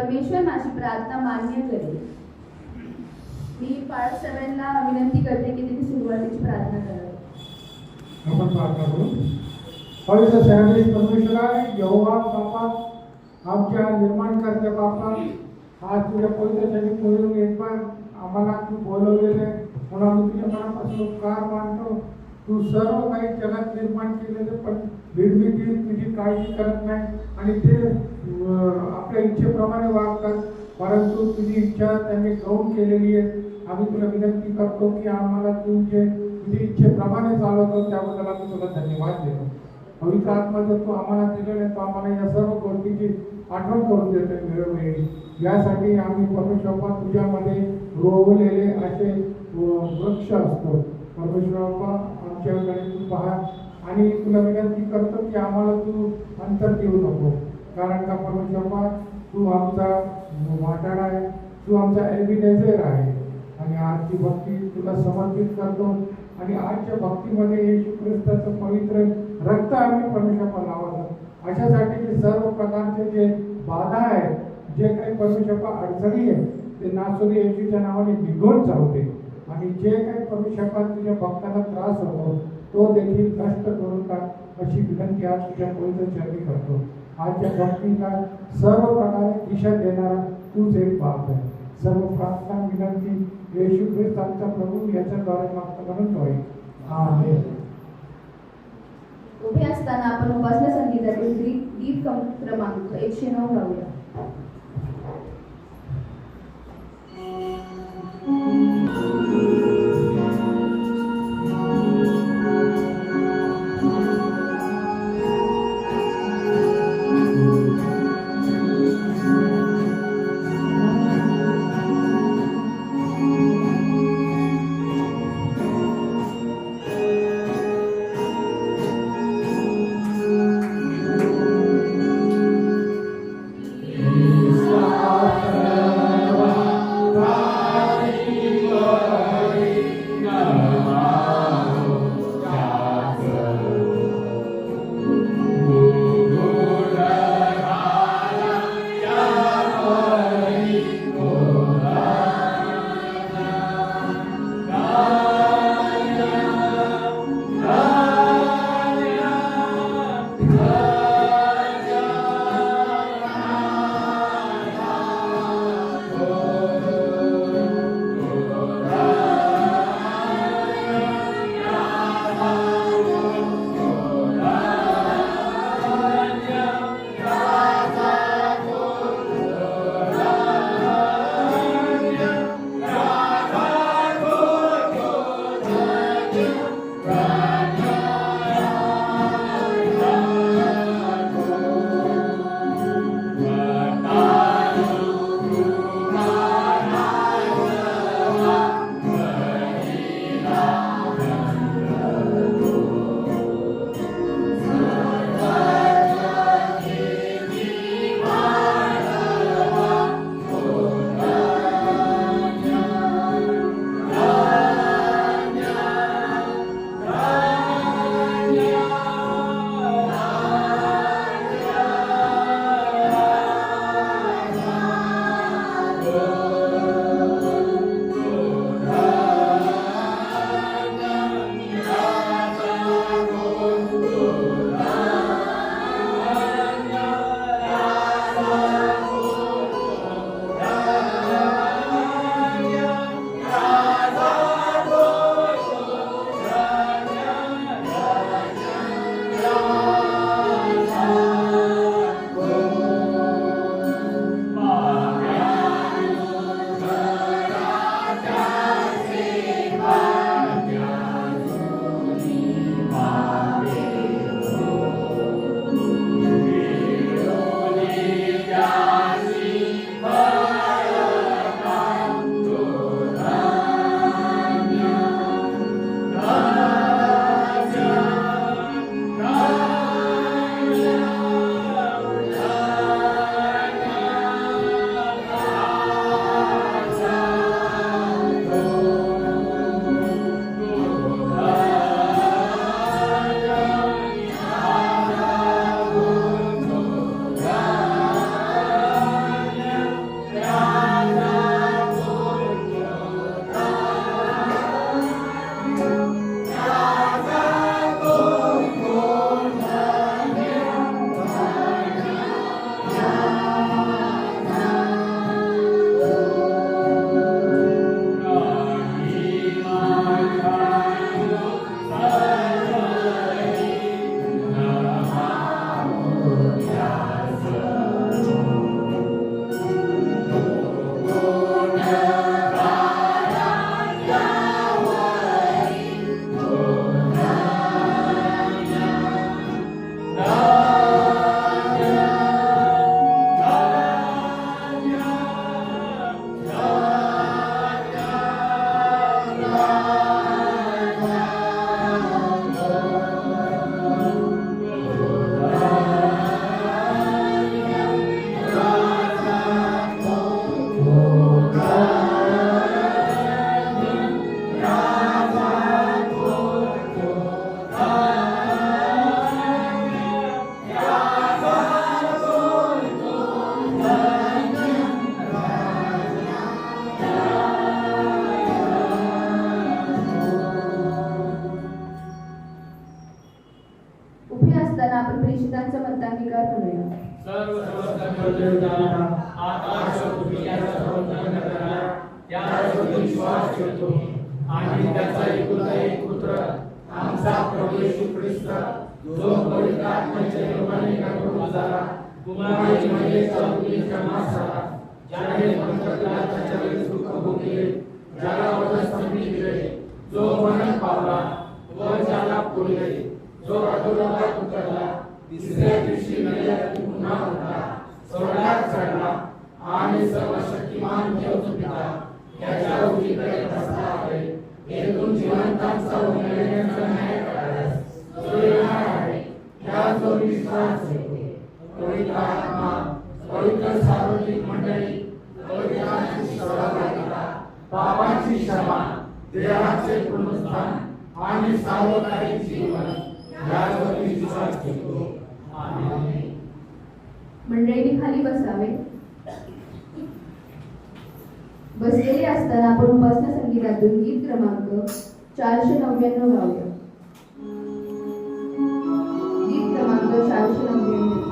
परमेश्वर माझी प्रार्थना मान्य करेल. मी पाळक सगळ्यांना विनंती करते की तिथे सुरुवातीची प्रार्थना करावी. आपण प्रार्थना करू. पवित्र सर्वेश परमेश्वरा, यहोवा बापा, आमच्या निर्माणकर्त्या बापा, आज तुझ्या पवित्र शरीर बोलून एक बार आम्हाला तू बोलवलेले म्हणून आम्ही तुझ्या मनापासून उपकार मानतो. तू सर्व काही जगात निर्माण केलेले पण निर्मिती तुझी काळजी करत नाही आणि ते आपल्या इच्छेप्रमाणे वागतात, परंतु तुझी इच्छा त्यांनी गौण केलेली आहे. आम्ही तुला विनंती करतो की आम्हाला तुझ्या इच्छेप्रमाणे चालवतो, त्याबद्दल आम्ही तुला धन्यवाद देतो. पवित्र आत्मा जर तू आम्हाला दिलेला तो आम्हाला या सर्व गोष्टीची आठवण करून देतो वेळोवेळी. यासाठी आम्ही परमेश्वर तुझ्यामध्ये रोवलेले असे वृक्ष असतो. परमेश्वर आमच्याकडे तू पहा आणि तुला विनंती करतो की आम्हाला तू अंतर देऊ नको, कारण का परमेश्वर तू आमचा वाटाडा आहे, तू आमचा एबिनेझर आहे. आणि आजची भक्ती तुला समर्पित करतो आणि आजच्या भक्तीमध्ये येशू ख्रिस्ताचं पवित्र रक्त आम्ही परमेश्वर लावतो. अशासाठी की सर्व प्रकारचे जे बाधा आहेत, जे काही परमेश्वर अडचणी आहेत, ते नासोरी येशूच्या नावाने निघून जाते आणि जे काही परमेश्वर तुझ्या भक्तांना त्रास होतो तो देखील नष्ट करून टाक, अशी विनंती आज तुझ्या पवित्र चरणी करतो. आजच्या भक्तीला सर्व प्रकारे दिशा देणारा तूच एक बाप आहे. सर्व प्रार्थना विनंती येशू ख्रिस्त आमचा प्रभू याच्याद्वारे मागतो म्हणतोय, आमेन. उभे असताना आपण उपासना संगीतातील गीत क्रमांक 109 गाऊया. Amen. शकतो आणि त्याचा एकुलता एक पुत्र आमचा प्रभू येशू ख्रिस्त जो पवित्र आत्म्याच्या योगाने गर्भवत झाला कुमारी मरियेच्या मुलीचा जन्म झाला ज्याने पंचपिलाताच्या वेळेस दुःख भोगले ज्याला वधस्तंभी दिले जो मरण पावला व ज्याला पुरले जो अधोलोकात उतरला तिसऱ्या दिवशी मेल्यावरती पुन्हा उठला स्वर्गात चढला आणि सर्वशक्तिमान देव पिता त्याच्या उजवीकडे बसला आहे येथून जिवंतांचा व मेलेल्यांचा न्याय करायला जो येणार आहे त्याचा विश्वास ठेवतो पवित्र आत्मा पवित्र सार्वत्रिक मंडळी पवित्रांची सहभागिता पापांची क्षमा देहाचे पुनरुत्थान आणि सार्वकालिक जीवन यावर विश्वास ठेवतो आमेन. मंडळींनी खाली बसावे. बसलेले असताना आपण उपासना संगीतातून गीत क्रमांक 499 गाऊया. गीत क्रमांक 499.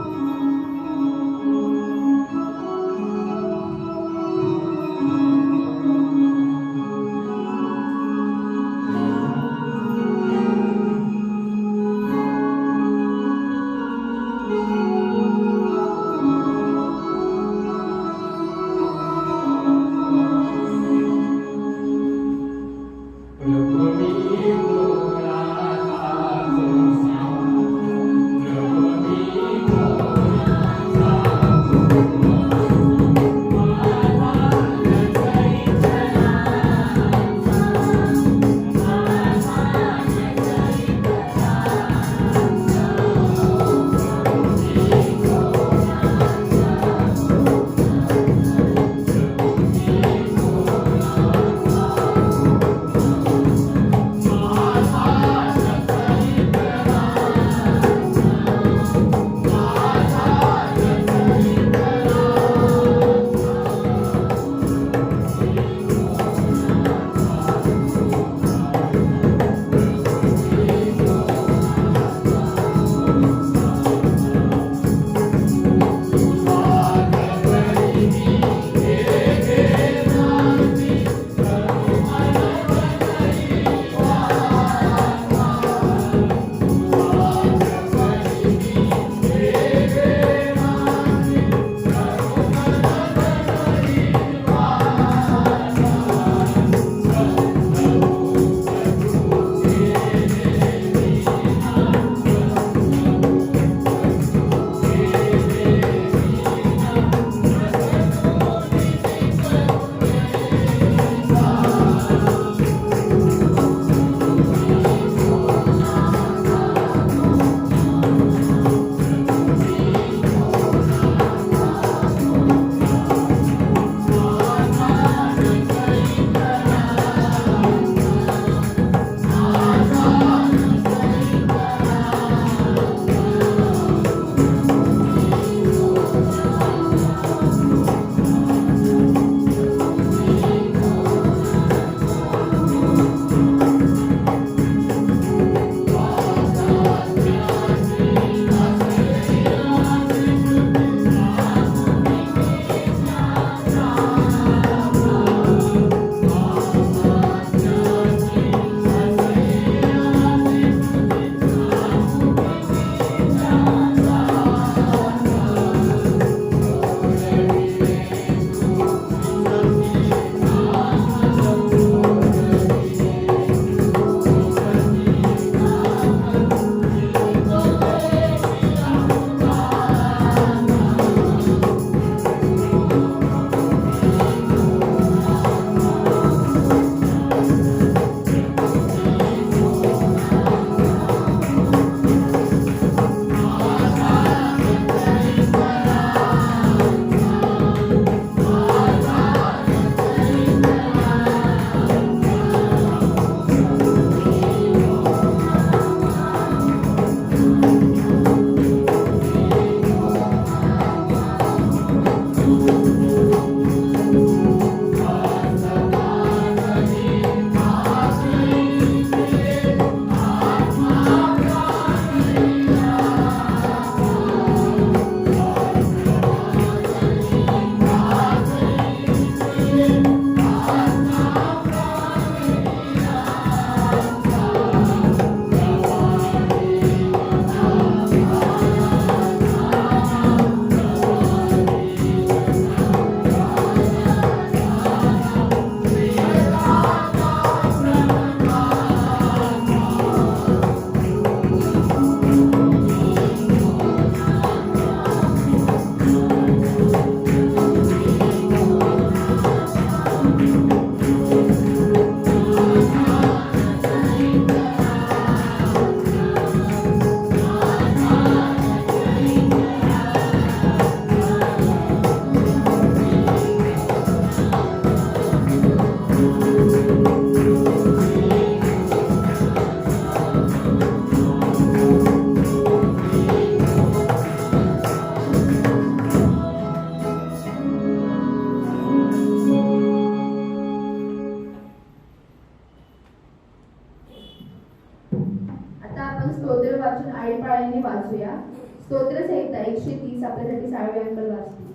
130 आपल्यासाठी साळवे अंकल वाचतील.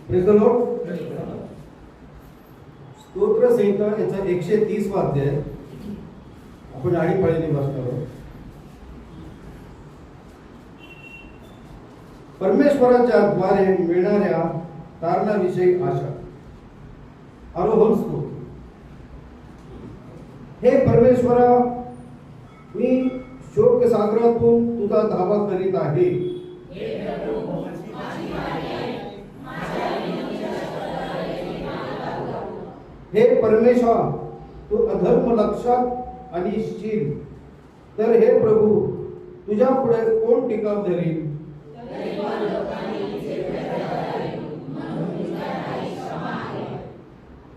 Praise the Lord. स्तोत्र संहिता याचा 130 अध्याय आपण आळीपाळीने वाचणार आहोत. परमेश्वराच्या द्वारे मिळणाऱ्या तारणाविषयी आशा. आरोहण स्तोत्र. हे परमेश्वरा, मी शोक सागरातून तुझा धावा करीत आहे. हे परमेश्वर, तू अधर्म लक्षात आणशील तर हे प्रभू, तुझ्या पुढे कोण टिकाव धरील?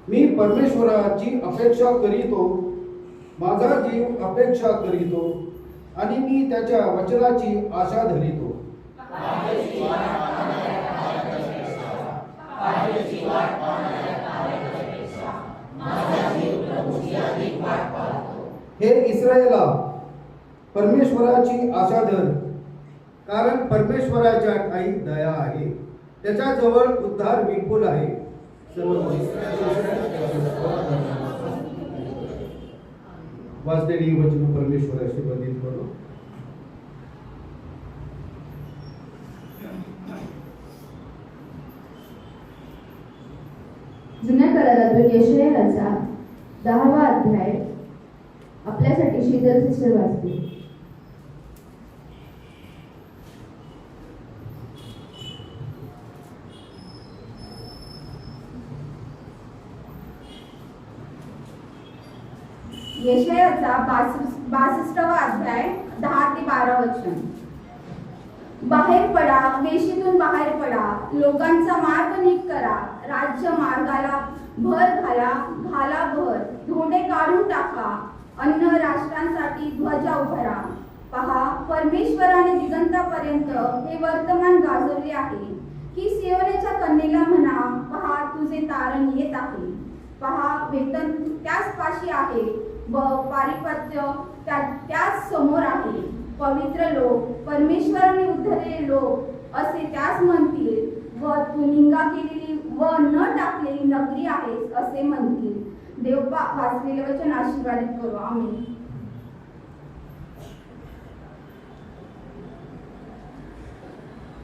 मी परमेश्वराची अपेक्षा करीतो, माझा जीव अपेक्षा करीतो आणि मी त्याच्या वचनाची आशा धरितो. हे इस्रायला, परमेश्वराची आशा धर, कारण परमेश्वराच्या ठाई दया आहे, त्याच्या जवळ उद्धार विपुल आहे. वाचलेली वचन परमेश्वर आशीर्वादित करो. जुन्या करारातून यशायाचा 10वा अध्याय आपल्यासाठी शीतल सिस्टर वाचते. यशायाचा 62वा अध्याय 10 ते 12 वचन. बाहेर पडा, वेशीतून बाहेर पडा, लोकांचा मार्ग नीट करा, राज्य मार्गाला भर घाला भर, धोंडे काढून टाका, अन्न राष्ट्रांसाठी ध्वजा उभारा. पहा, परमेश्वराने दिगंतापर्यंत हे वर्तमान गाजवले आहे की सियोनेच्या कन्येला म्हणा, पहा तुझे तारण येत आहे. पहा, वेतन त्याच पाशी आहे व पारिपत्य त्याच समोर आहे. पवित्र लोक, परमेश्वराने उद्धरलेले लोक असे त्यास म्हणतील व तू निंदा केलेली व न टाकलेली नगरी आहेस असे म्हणतील. देव वाचलेले वचन आशीर्वादित करू. आमेन.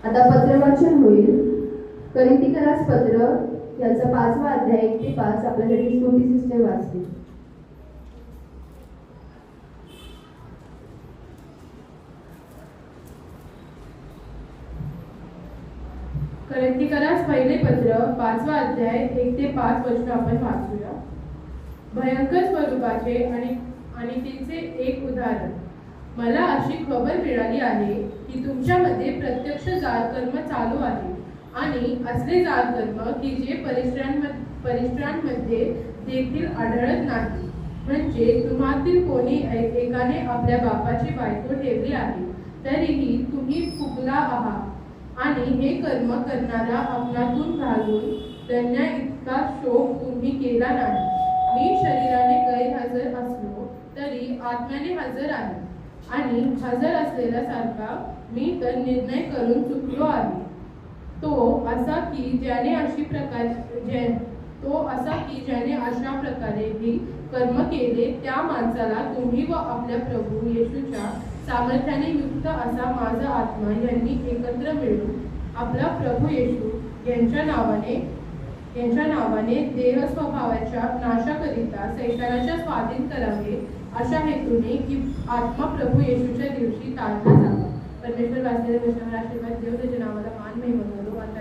आता पत्रवाचन होईल. कोरिन्थीकरास पत्र याचा 5वा अध्याय 1 ते 5 आपल्यासाठी स्तुती सिस्टर वाचते. कोरिन्थीकरास पहिले पत्र 5वा अध्याय 1 ते 5 वचन आपण वाचूया. भयंकर स्वरूपाचे आणि तिचे एक उदाहरण. मला अशी खबर मिळाली आहे की तुमच्यामध्ये प्रत्यक्ष जाळकर्म चालू आहे आणि असले जाळकर्म की जे परिश्रांमध्ये देखील आढळत नाही. म्हणजे तुम्हातील कोणी एकाने आपल्या बापाची बायको ठेवली आहे तरीही तुम्ही फुगला आहात आणि हे कर्म करणारा आपणातून घालून त्यांना इतका शोक तुम्ही केला नाही. मी शरीराने गैरहजर असलो तरी आत्म्याने हजर आहे आणि हजर असलेला सारखा मी तर निर्णय करून चुकलो आहे. तो असा की ज्याने अशा प्रकारे ही कर्म केले त्या माणसाला तुम्ही व आपल्या प्रभू येशूच्या सामर्थ्याने युक्त असा माझा आत्मा यांनी एकत्र मिळून आपला प्रभू येशू यांच्या नावाने देह स्वभावाच्या नाशाकरिता सैतानाच्या स्वाधीन करावे अशा हेतूने की आत्मा प्रभू येशूच्या दिवशी तारला जावा. परमेश्वर वाचलेल्या वचनावर आशीर्वाद देव, त्याच्या नावाला मान महिमा करो. आता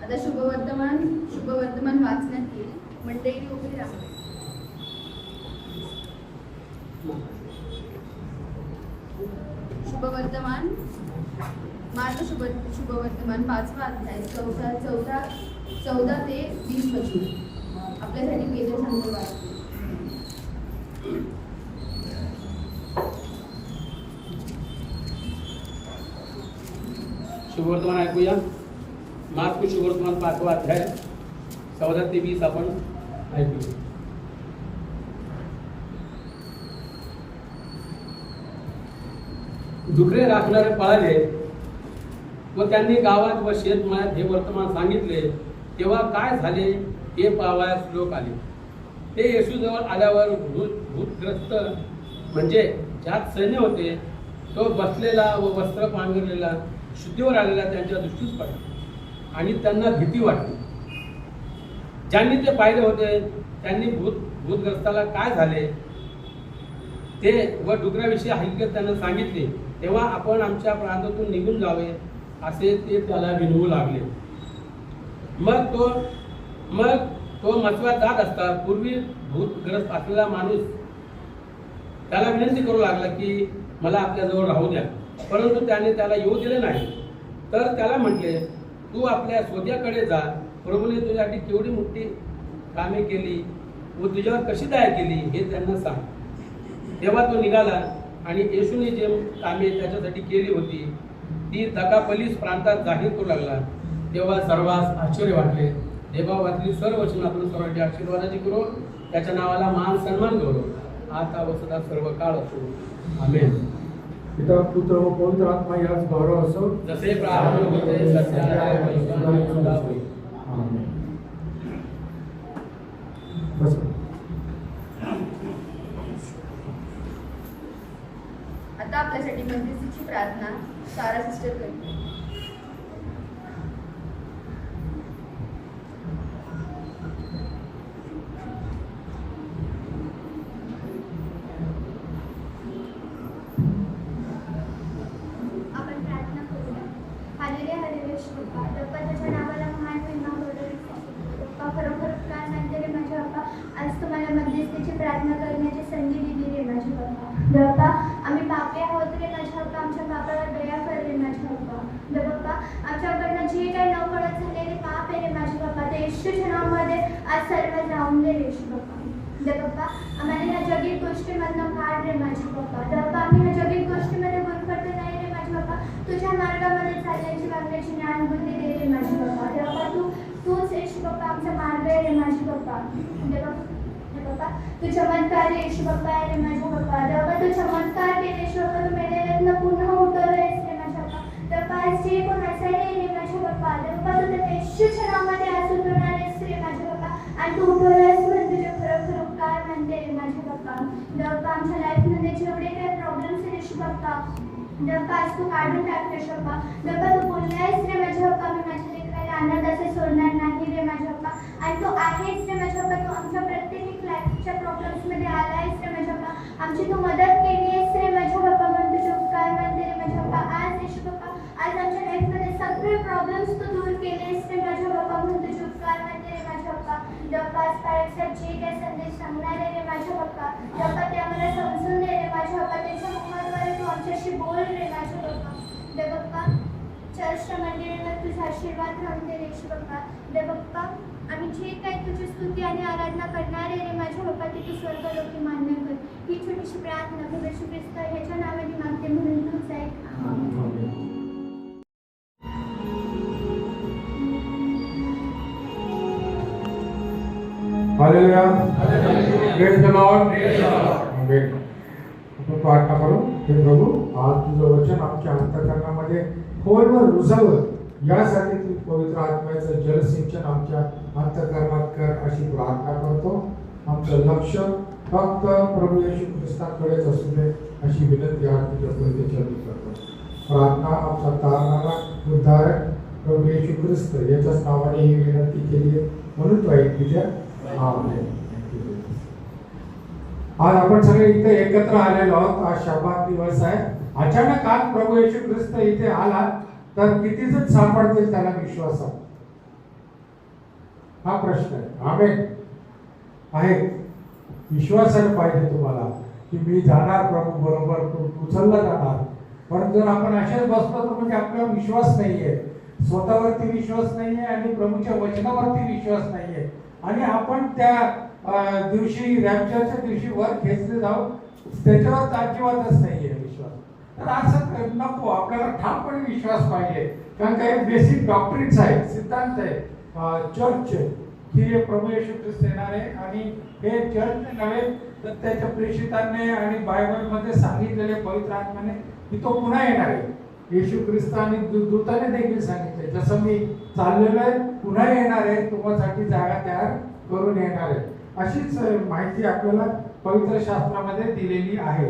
आता शुभवर्तमान वाचण्यात येईल. मंडळी उभी राहा. शुभवर्तमान शुभवर्तमान 5वा अध्याय 14 ते 20 वचन आपल्यासाठी पेजर सांगतो वाचतो. शुभवर्तमान ऐकूया. मार्क शुभवर्तमान 5वा अध्याय 14 ते 20 आपण ऐकूया. डुकरे राखणारे पळाले व त्यांनी गावात व शेतमळ्यात हे वर्तमान सांगितले. तेव्हा काय झाले हे पाहावयास लोक आले. ते येशूजवळ आल्यावर भूतग्रस्त म्हणजे ज्यात सैन्य होते तो बसलेला व वस्त्र पांघरलेला शुद्धीवर आलेला त्यांच्या दृष्टीस पडला आणि त्यांना भीती वाटली. ज्यांनी ते पाहिले होते त्यांनी भूतग्रस्ताला काय झाले ते व डुकराविषयी हकीकत त्यांना सांगितले. तेव्हा आपण आमच्या प्रांतातून निघून जावे असे ते त्याला विनवू लागले. मग तो मचव्यात जात असता पूर्वी भूतग्रस्त असलेला माणूस त्याला विनंती करू लागला की मला आपल्याजवळ राहू द्या. परंतु त्याने त्याला येऊ दिले नाही. तर त्याला म्हटले, तू आपल्या स्वतःकडे जा. प्रभूने तुझ्यासाठी केवढी मोठी कामे केली व तुझ्यावर कशी दया केली हे त्यांना सांग. तेव्हा तो निघाला आणि येशूने जे कामे त्याच्यासाठी केली होती ती दकापलीस प्रांतात जाहीर करू लागला. तेव्हा सर्वांस आश्चर्य वाटले. देवावातली सर्व वचन आपण सर्वांची आशीर्वादाची करू. त्याच्या नावाला मान सन्मान करू आता व सदा सर्व काळ असो. आमेन. पिता पुत्र व पवित्र आत्मा याच गौरव असो. जसे प्रारंभ होते तसे आहे व युगांत सुद्धा होईल. आमेन. बस. आता आपल्यासाठी मध्यस्थीची प्रार्थना सारा सिस्टर करते. आपण प्रार्थना करूया. हालेलुया हालेलुया श्रीपा बाप्पा त्याच्या नावाला महान महिमा गौरव बाप्पा खरोखर काय सांगते रे माझ्या बाप्पा. आज तुम्हाला मध्यस्थीची प्रार्थना करण्याची संधी दिली रे माझ्या बाप्पा. बाप्पा आम्ही पापी आहोत रे माझ्या बाप्पा. आमच्या पापावर दया कर रे माझ्या बाप्पा. बाप्पा आमच्याकडनं जे काही नकळत झालेले पाप आहे रे माझ्या बाप्पा ते येशूच्या नावामध्ये आज सर्व जाऊन दे रे बाप्पा. बाप्पा आम्हाला ह्या जगीत गोष्टीमधनं काढ रे माझ्या बाप्पा. बाप्पा आम्ही ह्या जगीत गोष्टीमध्ये गुरफटले नाही रे माझ्या बाप्पा. तुझ्या मार्गामध्ये चालण्याची वागण्याची ज्ञान बुद्धी दे रे माझी बाप्पा. बाप्पा तूच येशू बाप्पा आमचा मार्ग आहे रे माझी बाप्पा. बाप्पा तू चमत्कार रे येशू बाप्पा आहे रे माझ्या बाप्पा. बाप्पा तू चमत्कार केले येशू बाप्पा. तू मेलेल्यातनं पुन्हा उठवलंयस रे माझ्या बाप्पा. बाप्पा आज जे कोण असायला रे माझ्या बाप्पा. बाप्पा तू त्या येशूच्या नावामध्ये आज उठवणार आहेस रे माझ्या बाप्पा. आणि तू उठवलंयस म्हणून तुझे खरोखर उपकार म्हणते रे माझ्या बाप्पा. बाप्पा आमच्या लाईफमध्ये जेवढे काही प्रॉब्लेम्स आहे येशू बाप्पा बाप्पा आज तू काढून टाक रे बाप्पा. बाप्पा तू बोललायस रे माझ्या बाप्पा मी माझ्या लेकराला अनाथ असे सोडणार नाही रे माझ्या बाप्पा. आणि तू आहेस रे माझ्या बाप्पा. तू आमच्या प्रत्येक लाईफच्या प्रॉब्लेम्समध्ये आलायस रे माझ्या बाप्पा. आमची तू मदत केली आहेस रे माझ्या बाप्पा म्हणून तुझे उपकार म्हणते रे माझ्या बाप्पा. आज येशू बाप्पा आज आमच्या लाईफमध्ये सगळे प्रॉब्लेम्स तू दूर केलेस रे माझ्या बाप्पा म्हणून तुझे उपकार म्हणते रे माझ्या बाप्पा. बाप्पा आज पायक्साहेब जे काही संदेश सांगणार आहे रे माझ्या बाप्पा. बाप्पा ते आम्हाला समजून दे रे माझ्या बाप्पा. त्याच्या मुखाद्वारे तू आमच्याशी बोल रे माझ्या बाप्पा. बाप्पा चर्चच्या मंदिराला तुझा आशीर्वाद राहून दे रे येशू बाप्पा. बाप्पा आम्ही जे काही तुझी स्तुती आणि आराधना करणार आहे रे माझ्या बाप्पा ते तू स्वर्गलोकी मान्य कर. ही छोटीशी प्रार्थना प्रभू येशू ख्रिस्त ह्याच्या नावाने मागते म्हणून तूच ऐक. Hallelujah. Praise the Lord. Amen. आपण प्रार्थना करू. हे प्रभू आज तुझं वचन आमच्या अंतःकरणामध्ये खोलवर रुजावं यासाठी तू पवित्र आत्म्याचं जलसिंचन आमच्या अंतःकरणात कर अशी प्रार्थना करतो. आमचं लक्ष फक्त प्रभू येशू ख्रिस्ताकडेच असू दे अशी विनंती आज तुझ्यापर्यंत चर्चा करतो. प्रार्थना आमचा तारणारा उद्धारक प्रभू येशू ख्रिस्त याच्याच नावाने ही विनंती केली आहे म्हणून तू ऐकली द्या. आमेन. आज आपण सगळे इथे एकत्र आलेलो आहोत. आज शब्बात दिवस आहे. अचानक आज प्रभू येशू ख्रिस्त इथे आला तर किती जण सापडतील त्याला विश्वासात हा प्रश्न आहे. आमेन. आहे विश्वासाने पाहिजे तुम्हाला की मी जाणार प्रभू बरोबर उचलला जाणार. परंतु जर आपण असेच बसलो तर म्हणजे आपला विश्वास नाहीये. स्वतःवरती विश्वास नाहीये आणि प्रभूच्या वचनावरती विश्वास नाहीये आणि आपण त्या दिवशी रॅप्चरच्या दिवशी वर खेचले जाऊ त्याच्यावर अजिबातच नाहीये विश्वास. तर असं नको, आपल्याला ठामपणे विश्वास पाहिजे. कारण काही बेसिक डॉक्ट्रिन्स आहेत, सिद्धांत आहेत चर्चचे, की हे प्रभू येशू ख्रिस्त येणार आहे आणि हे चर्चने नव्हे तर त्याच्या प्रेषितांनी आणि बायबलमध्ये सांगितलेले पवित्र आत्म्याने की तो पुन्हा येणार आहे. येशू ख्रिस्त आणि दूताने देखील सांगितले, जसं मी चाललेलो आहे पुन्हा येणार आहे, तुमच्यासाठी जागा तयार करून येणार आहे. अशीच माहिती आपल्याला पवित्र शास्त्रामध्ये दिलेली आहे.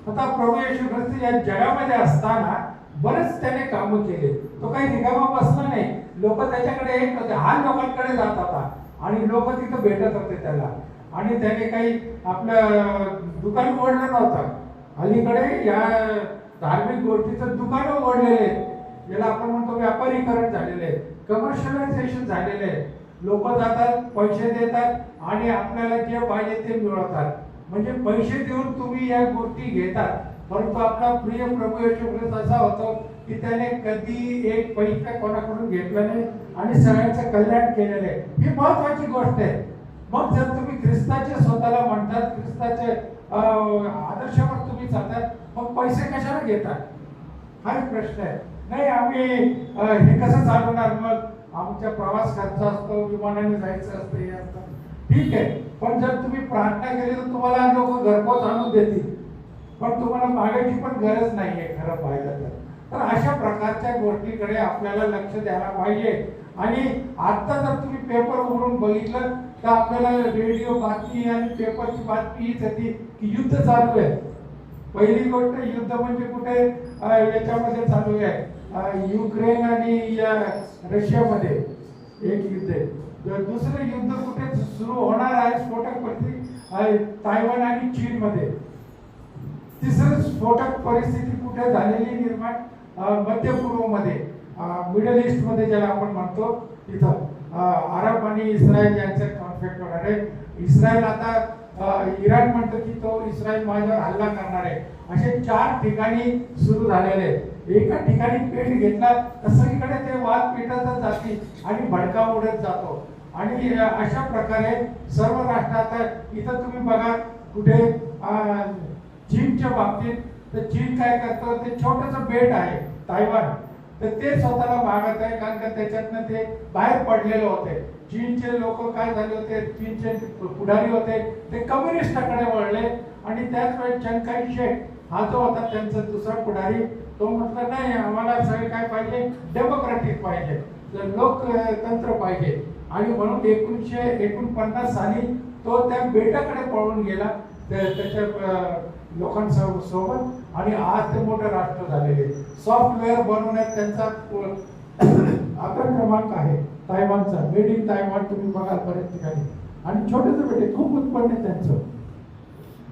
आता प्रभू येशू ख्रिस्त या जगामध्ये असताना बरेच त्याने कामं केले. तो काही रिकामा बसला नाही. लोक त्याच्याकडे येत होते, हा लोकांकडे जात होता आणि लोक तिथं भेटत होते त्याला. आणि त्याने काही आपलं दुकान उघडलं नव्हतं. अलीकडे या धार्मिक गोष्टीचं दुकान उघडलेले, याला आपण म्हणतो व्यापारीकरण झालेले, कमर्शियलायझेशन झालेले. लोक जातात, पैसे देतात आणि आपल्याला जे पाहिजे ते मिळवतात. म्हणजे पैसे देऊन तुम्ही या गोष्टी घेतात. परंतु आपला प्रिय प्रभू येशू ख्रिस्त असा होतो की त्याने कधी एक पैसा कोणाकडून घेतला नाही आणि सगळ्यांचं कल्याण केलेलं आहे. ही महत्वाची गोष्ट आहे. मग जर तुम्ही ख्रिस्ताचे स्वतःला म्हणतात, ख्रिस्ताचे आदर्शावर तुम्ही चालतात, मग पैसे कशाला घेतात? हा एक प्रश्न आहे. नाही आम्ही हे कसं चालवणार? मग आमचा प्रवास खर्च असतो, विमानाने जायचं असतं, हे असतं, ठीक आहे. पण जर तुम्ही प्रार्थना केली तर तुम्हाला लोक घरपोच आणून देतील, पण तुम्हाला मागायची पण गरज नाहीये खरं पाहिलं तर अशा प्रकारच्या गोष्टीकडे आपल्याला लक्ष द्यायला पाहिजे. आणि आता जर तुम्ही पेपर उघडून बघितलं तर आपल्याला रेडिओ बातमी आणि पेपरची बातमी हीच होती की युद्ध चालू आहे. पहिली गोष्ट, युद्ध म्हणजे कुठे याच्यामध्ये चालू आहे, युक्रेन आणि रशियामध्ये एक युद्ध आहे. दुसरं युद्ध कुठे सुरू होणार आहे, स्फोटक परिस्थिती तायवान आणि चीन मध्ये. तिसरं स्फोटक परिस्थिती कुठे झालेली निर्माण मध्य पूर्वमध्ये, मिडल ईस्ट मध्ये ज्याला आपण म्हणतो, तिथं अरब आणि इस्रायल यांचे कॉन्फ्लिक्ट होणार आहे. इस्रायल आता इराण म्हणतो की तो इस्रायल माझ्यावर हल्ला करणार आहे. असे 4 ठिकाणी सुरू झालेले. एका ठिकाणी पेट घेतला तर सगळीकडे ते वाद पेटतच जाते आणि भडका उडत जातो. आणि अशा प्रकारे सर्व राष्ट्रात इथं तुम्ही बघा कुठे चीनच्या बाबतीत, तर चीन काय करतो, ते छोटंसं बेट आहे तायवान, तर ते स्वतःला मागत आहे कारण का त्याच्यातनं ते बाहेर पडलेले होते. चीनचे लोक काय झाले होते, चीनचे पुढारी होते ते कम्युनिस्टाकडे वळले. आणि त्याच वेळेस चिंग काय शेक हा जो होता त्यांचा दुसरा पुढारी, तो म्हटलं नाही आम्हाला सगळे काय पाहिजे, डेमोक्रॅटिक पाहिजे, लोकतंत्र पाहिजे. आणि म्हणून 1949 साली तो त्या बेटाकडे पळून गेला त्याच्या लोकांसोबत आणि आज ते मोठे राष्ट्र झालेले. सॉफ्टवेअर बनवण्यात त्यांचा क्रमांक आहे तायवानचा. मेड इन तायवान तुम्ही बघाल बऱ्याच ठिकाणी. आणि छोटेसे बेटे खूप उत्पन्न आहे त्यांचं.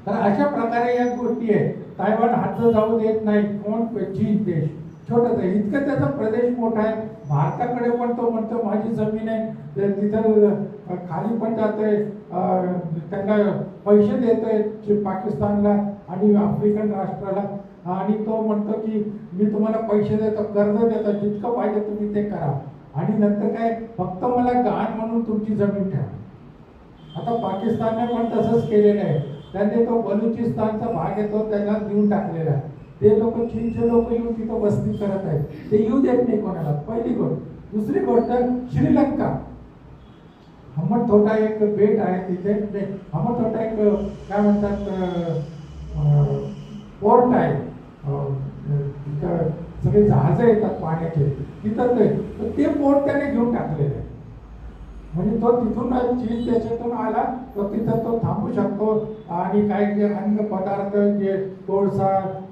तर अशा प्रकारे या गोष्टी आहे. तायवान हात जाऊ देत नाही. कोण? चीन देश छोटाच आहे. इतकं त्याचा प्रदेश मोठा आहे. भारताकडे पण तो म्हणतो माझी जमीन आहे, तिथं खाली पण जातोय, त्यांना पैसे देतोय पाकिस्तानला आणि आफ्रिकन राष्ट्राला. आणि तो म्हणतो की मी तुम्हाला पैसे देतो, कर्ज देतो, जितकं पाहिजे तुम्ही ते करा. आणि नंतर काय, फक्त मला गहाण म्हणून तुमची जमीन ठेवा. आता पाकिस्तानने पण तसंच केलेलं आहे. त्यांनी तो बलुचिस्तानचा भाग येतो त्याला देऊन टाकलेला आहे. ते लोक, चीनचे लोक येऊन तिथं वस्ती करत आहेत. ते येऊ देत नाही कोणाला, पहिली गोष्ट. दुसरी गोष्ट, श्रीलंका, हमरथोटा एक बेट आहे तिथे. हमरथोटा एक काय म्हणतात पोर्ट आहे, तिथं सगळे जहाजं येतात पाण्याचे, तिथं ते पोर्ट त्याने घेऊन टाकलेलं आहे. म्हणजे तो तिथून चीन देशातून आला तर तिथं तो थांबू शकतो आणि काही जे अन्न पदार्थ, जे कोळसा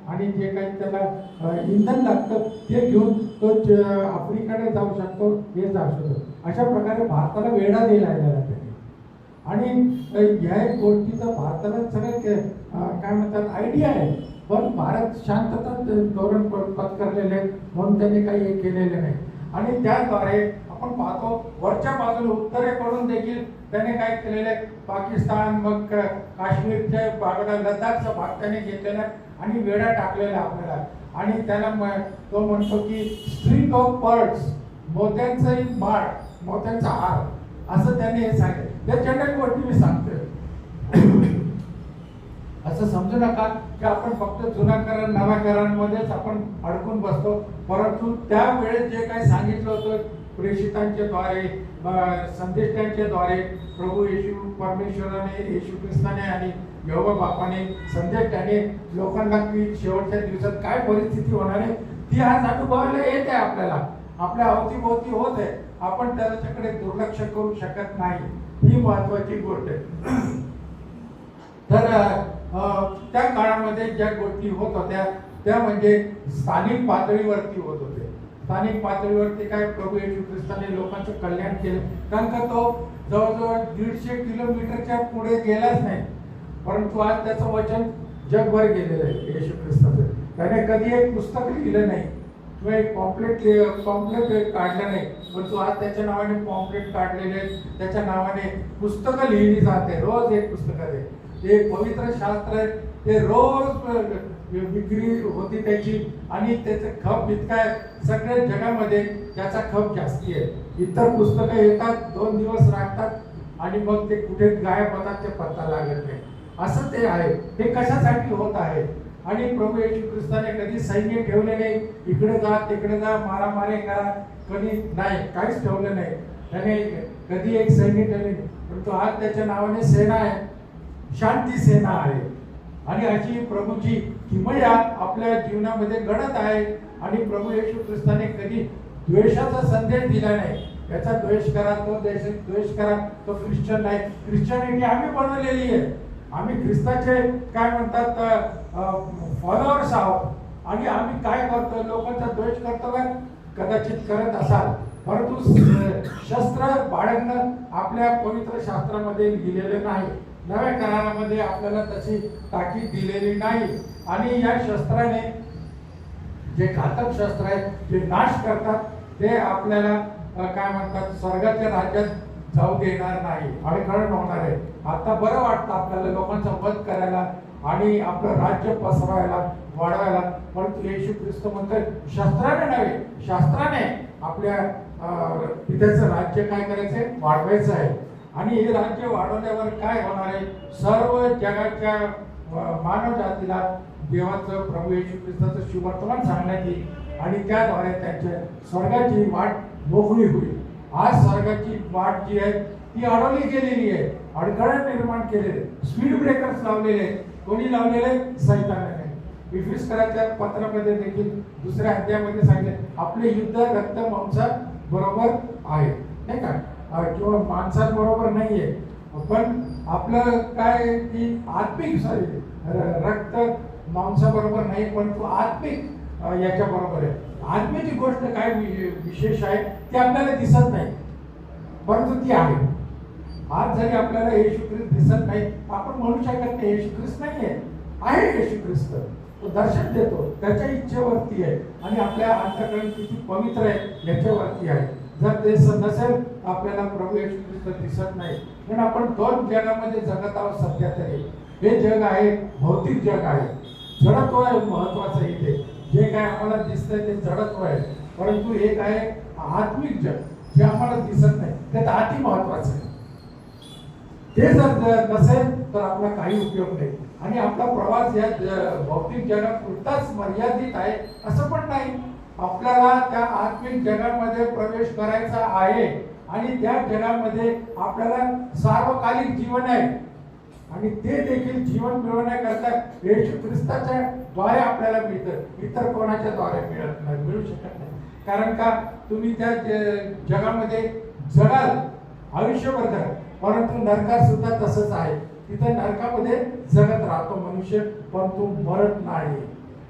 आणि जे काही त्याला इंधन लागतं ते घेऊन तो आफ्रिकेकडे जाऊ शकतो, हे जाऊ शकतो. अशा प्रकारे भारताला वेढा दिला आहे. आणि ह्या गोष्टीचं भारताला सगळं काय म्हणतात आयडिया आहे. पण भारत शांतता धोरण पत्करलेले आहे म्हणून त्यांनी काही हे केलेलं नाही. आणि त्याद्वारे आपण पाहतो वरच्या बाजूला उत्तरेकडून देखील त्याने काय केलेलं आहे, पाकिस्तान, मग काश्मीरच्या भागाला, लडाखचा भाग त्याने घेतलेला आणि वेढा टाकलेला आपल्याला. आणि त्याला तो म्हणतो की स्ट्रीट ऑफ पर्ल्स, मोत्यांचा माळ, मोत्यांचा हार, असं त्याने हे सांगितलं. त्या जनरल गोष्टी मी सांगतोय. असं असं समजू नका की आपण फक्त जुनाकरण नव्याकरणमध्येच आपण अडकून बसतो, परंतु त्यावेळेस जे काही सांगितलं होतं प्रेषितांच्या द्वारे, संदेष्टांच्या द्वारे, प्रभू येशू परमेश्वराने, येशू ख्रिस्ताने आणि यहोवा बापाने, संदेष्टाने लोकांना की शेवटच्या दिवसात काय परिस्थिती होणार आहे ती आज अनुभवायला येत आहे, आपल्याला आपल्या अवतीभोवती होत आहे. आपण त्याच्याकडे दुर्लक्ष करू शकत नाही, ही महत्वाची गोष्ट आहे. तर त्या काळामध्ये ज्या गोष्टी होत होत्या त्या म्हणजे स्थानिक पातळीवरती होत होते. स्थानिक पातळीवरती काय, प्रभू येशू ख्रिस्ताने लोकांचं कल्याण केलं, कारण का तो जवळजवळ 150 किलोमीटरच्या पुढे गेलाच नाही, परंतु आज त्याचं वचन जगभर गेलेलं आहे. येशू ख्रिस्ताचं त्याने कधी एक पुस्तक लिहिलं नाही किंवा एक पॉम्पलेट काढलं नाही, परंतु आज त्याच्या नावाने पॉम्पलेट काढलेले आहेत, त्याच्या नावाने पुस्तकं लिहिली जाते, रोज एक पुस्तक आहे. ते पवित्र शास्त्र आहे, ते रोज विक्री होती त्याची, आणि त्याचं खप इतका आहे सगळ्या जगामध्ये त्याचा खप जास्ती आहे. इतर पुस्तकं येतात, 2 दिवस राखतात आणि मग ते कुठे गायब होतात, ते पत्ता लागत नाही. असं ते आहे. ते कशासाठी होत आहे? आणि प्रभू येशू ख्रिस्ताने कधी सैन्य ठेवले नाही, इकडे जा तिकडे जा मारामारी करा, कधी नाही, काहीच ठेवलं नाही. त्याने कधी एक सैन्य ठेवले नाही, परंतु आज त्याच्या नावाने सेना आहे, शांती सेना आहे. आणि अशी प्रभूची किमया आपल्या जीवनामध्ये घडत आहे. आणि प्रभू येशू ख्रिस्ताने कधी द्वेषाचा संदेश दिला नाही. याचा द्वेष करा, तो द्वेष करा, तो ख्रिश्चन नाही. ख्रिश्चनिटी आम्ही बनवलेली आहे. आम्ही ख्रिस्ताचे काय म्हणतात फॉलोअर्स आहोत. आणि आम्ही काय करतो, लोकांचा द्वेष करतो का? कदाचित करत असाल, परंतु शस्त्र बाळगणं आपल्या पवित्र शास्त्रामध्ये लिहिलेलं नाही. नव्या करारामध्ये आपल्याला तशी ताकीद दिलेली नाही. आणि या शस्त्राने, जे घातक शस्त्र आहे, जे नाश करतात, ते आपल्याला काय म्हणतात स्वर्गाच्या राज्यात जाऊ देणार नाही, अडखळण होणार आहे. आता बरं वाटतं आपल्याला लोकांचा वध करायला आणि आपलं राज्य पसरवायला, वाढवायला, परंतु येशू ख्रिस्त म्हणतात शस्त्राने नव्हे, शास्त्राने आपल्या पित्याचं राज्य काय करायचंय, वाढवायचं आहे. आणि हे राज्य वाढवल्यावर काय होणार आहे, सर्व जगाच्या मानव जातीला देवाचं, प्रभू येशू ख्रिस्ताचं शुभवर्तमान सांगण्यात येईल आणि त्याद्वारे त्यांच्या स्वर्गाची वाट मोकळी होईल. आज स्वर्गाची वाट जी आहे ती अडवली गेलेली आहे, अडथळे निर्माण केलेले, स्पीड ब्रेकर्स लावलेले. कोणी लावलेले? सैतानाने. इफिसकराच्या पत्रामध्ये देखील 2ऱ्या अध्यायामध्ये सांगितले, आपले युद्ध रक्त मांसा बरोबर आहे, नाही का, किंवा माणसाबरोबर नाहीये, पण आपलं काय की आत्मिक रक्त मांसाबरोबर नाही, परंतु आत्मिक याच्या बरोबर आहे. आत्म्याची गोष्ट काय विशेष आहे ती आपल्याला दिसत नाही, परंतु ती आहे. आज जरी आपल्याला येशू ख्रिस्त दिसत नाही, आपण म्हणू शकत नाही येशू ख्रिस्त नाहीये, आहे येशू ख्रिस्त. तो दर्शन देतो, त्याच्या इच्छेवरती आहे आणि आपल्या अंतःकरण किती पवित्र आहे याच्यावरती आहे. जर ते नसेल आपल्याला प्रभू येशू ख्रिस्त दिसत नाही. पण आपण 2 जगामध्ये जगत आहोत सध्या तरी. हे जग आहे भौतिक जग आहे, जडत्व आहे महत्वाचं इथे. जे काय आम्हाला दिसतंय ते जडत्व आहे, परंतु एक आहे आत्मिक जग जे आम्हाला दिसत नाही, त्यात अति महत्वाचं आहे. ते जर नसेल तर आपला काही उपयोग नाही. आणि आपला प्रवास या भौतिक जगापुरताच मर्यादित आहे असं पण नाही. आपल्याला त्या आत्मिक जगामध्ये प्रवेश करायचा आहे आणि त्या जगामध्ये आपल्याला सार्वकालिक जीवन आहे आणि ते देखील जीवन मिळवण्याकरता येशू ख्रिस्ताच्या द्वारे आपल्याला मिळतं, इतर कोणाच्या द्वारे मिळत नाही, मिळू शकत नाही. कारण का तुम्ही त्या जगामध्ये जगाल आयुष्यभर, परंतु नरकात सुद्धा तसंच आहे. तिथे नरकामध्ये जगत राहतो मनुष्य, परंतु मरत नाही,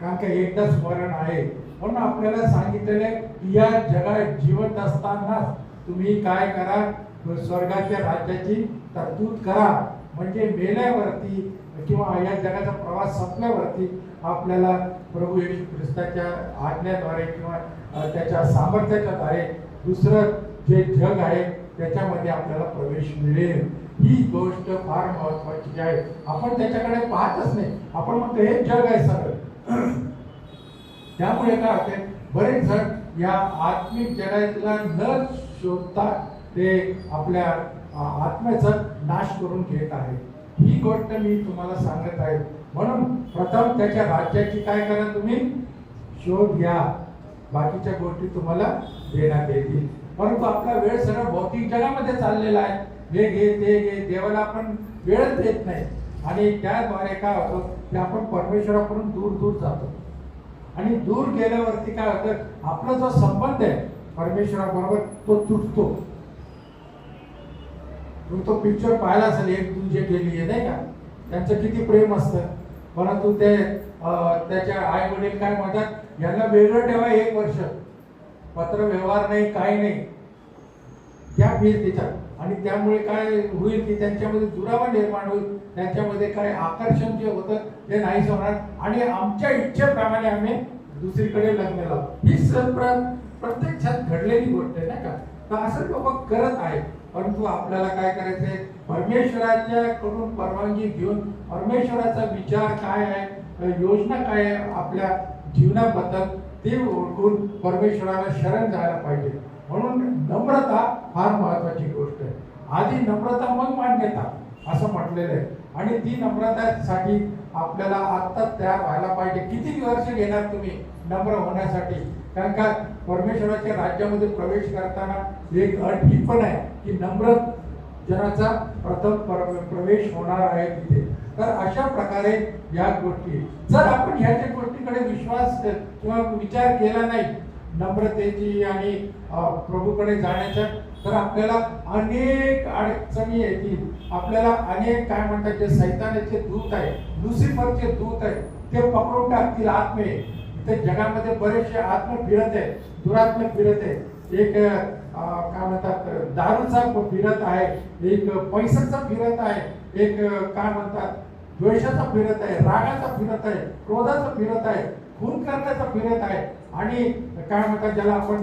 कारण का एकदाच मरण आहे. म्हणून आपल्याला सांगितलेले या जगात जिवंत असताना तुम्ही काय करा, स्वर्गाच्या राज्याची तरतूद करा. म्हणजे मेल्यावरती किंवा या जगाचा प्रवास संपल्यावरती आपल्याला प्रभू येशू ख्रिस्ताच्या आज्ञेद्वारे किंवा त्याच्या सामर्थ्याच्या द्वारे दुसरं जे जग आहे त्याच्यामध्ये आपल्याला प्रवेश मिळेल. ही गोष्ट फार महत्वाची आहे. आपण त्याच्याकडे पाहतच नाही, आपण म्हणतो हे जग आहे सगळं. त्यामुळे काय होते, बरेच जण या आत्मिक जगाला न शोधता ते आपल्या आत्म्याचा नाश करून घेत आहे. ही गोष्ट मी तुम्हाला सांगत आहे. म्हणून प्रथम त्याच्या राज्याची काय करा तुम्ही शोध घ्या, बाकीच्या गोष्टी तुम्हाला देण्यात येतील. परंतु आपला वेळ सगळं भौतिक जगामध्ये चाललेला आहे. हे घे ते घे, देवाला आपण वेळच देत नाही आणि त्याद्वारे काय होतं की आपण परमेश्वराकडून दूर दूर जातो आणि दूर गेल्यावरती काय होतं आपला जो संबंध आहे परमेश्वराबरोबर तो तुटतो. तुम्ही तो पिक्चर पाहिला असेल एक तुझे केली आहे नाही का, त्यांचं किती प्रेम असतं. परंतु ते त्याच्या आई वडील काय म्हणतात यांना वेगळं ठेवा 1 वर्ष, पत्र व्यवहार नाही काही नाही त्या त्याच्यात. आणि त्यामुळे काय होईल की त्यांच्यामध्ये दुरावा निर्माण होईल, त्यांच्यामध्ये काय आकर्षण जे होतं ते नाहीच होणार आणि आमच्या इच्छेप्रमाणे आम्ही दुसरीकडे लग्न लावतो. ही प्रत्यक्षात घडलेली गोष्ट आहे नाही का. तर असं लोक करत आहेत. परंतु आपल्याला काय करायचंय, परमेश्वराच्या कडून परवानगी घेऊन परमेश्वराचा विचार काय आहे, योजना काय आहे आपल्या जीवनाबद्दल ते ओळखून परमेश्वराला शरण जायला पाहिजे. म्हणून नम्रता फार महत्वाची गोष्ट आहे. आधी नम्रता मग मान्यता असं म्हटलेलं आहे आणि ती नम्रतासाठी आपल्याला आता तयार व्हायला पाहिजे. किती वर्ष घेणार तुम्ही नम्र होण्यासाठी? कारण का परमेश्वराच्या राज्यामध्ये प्रवेश करताना एक अट ही पण आहे की नम्र जनाचा प्रथम प्रवेश होणार आहे तिथे. तर अशा प्रकारे या गोष्टी जर आपण ह्याच्या गोष्टीकडे विश्वास किंवा विचार केला नाही नम्रतेची आणि प्रभूकडे जाण्याचा, तर आपल्याला अनेक अडचणी येतील. आपल्याला अनेक काय म्हणतात जे सैतानाचे दूत आहे, लुसिफरचे दूत आहे, ते पकडून टाकतील आत्मे. इथे जगामध्ये बरेचसे आत्मे फिरत आहे, दुरात्मे फिरत आहे. एक काय म्हणतात दारूचा फिरत आहे, एक पैशाचा फिरत आहे, एक काय म्हणतात द्वेषाचा फिरत आहे, रागाचा फिरत आहे, क्रोधाचा फिरत आहे, खून करण्याचा फिरत आहे आणि काय म्हणतात ज्याला आपण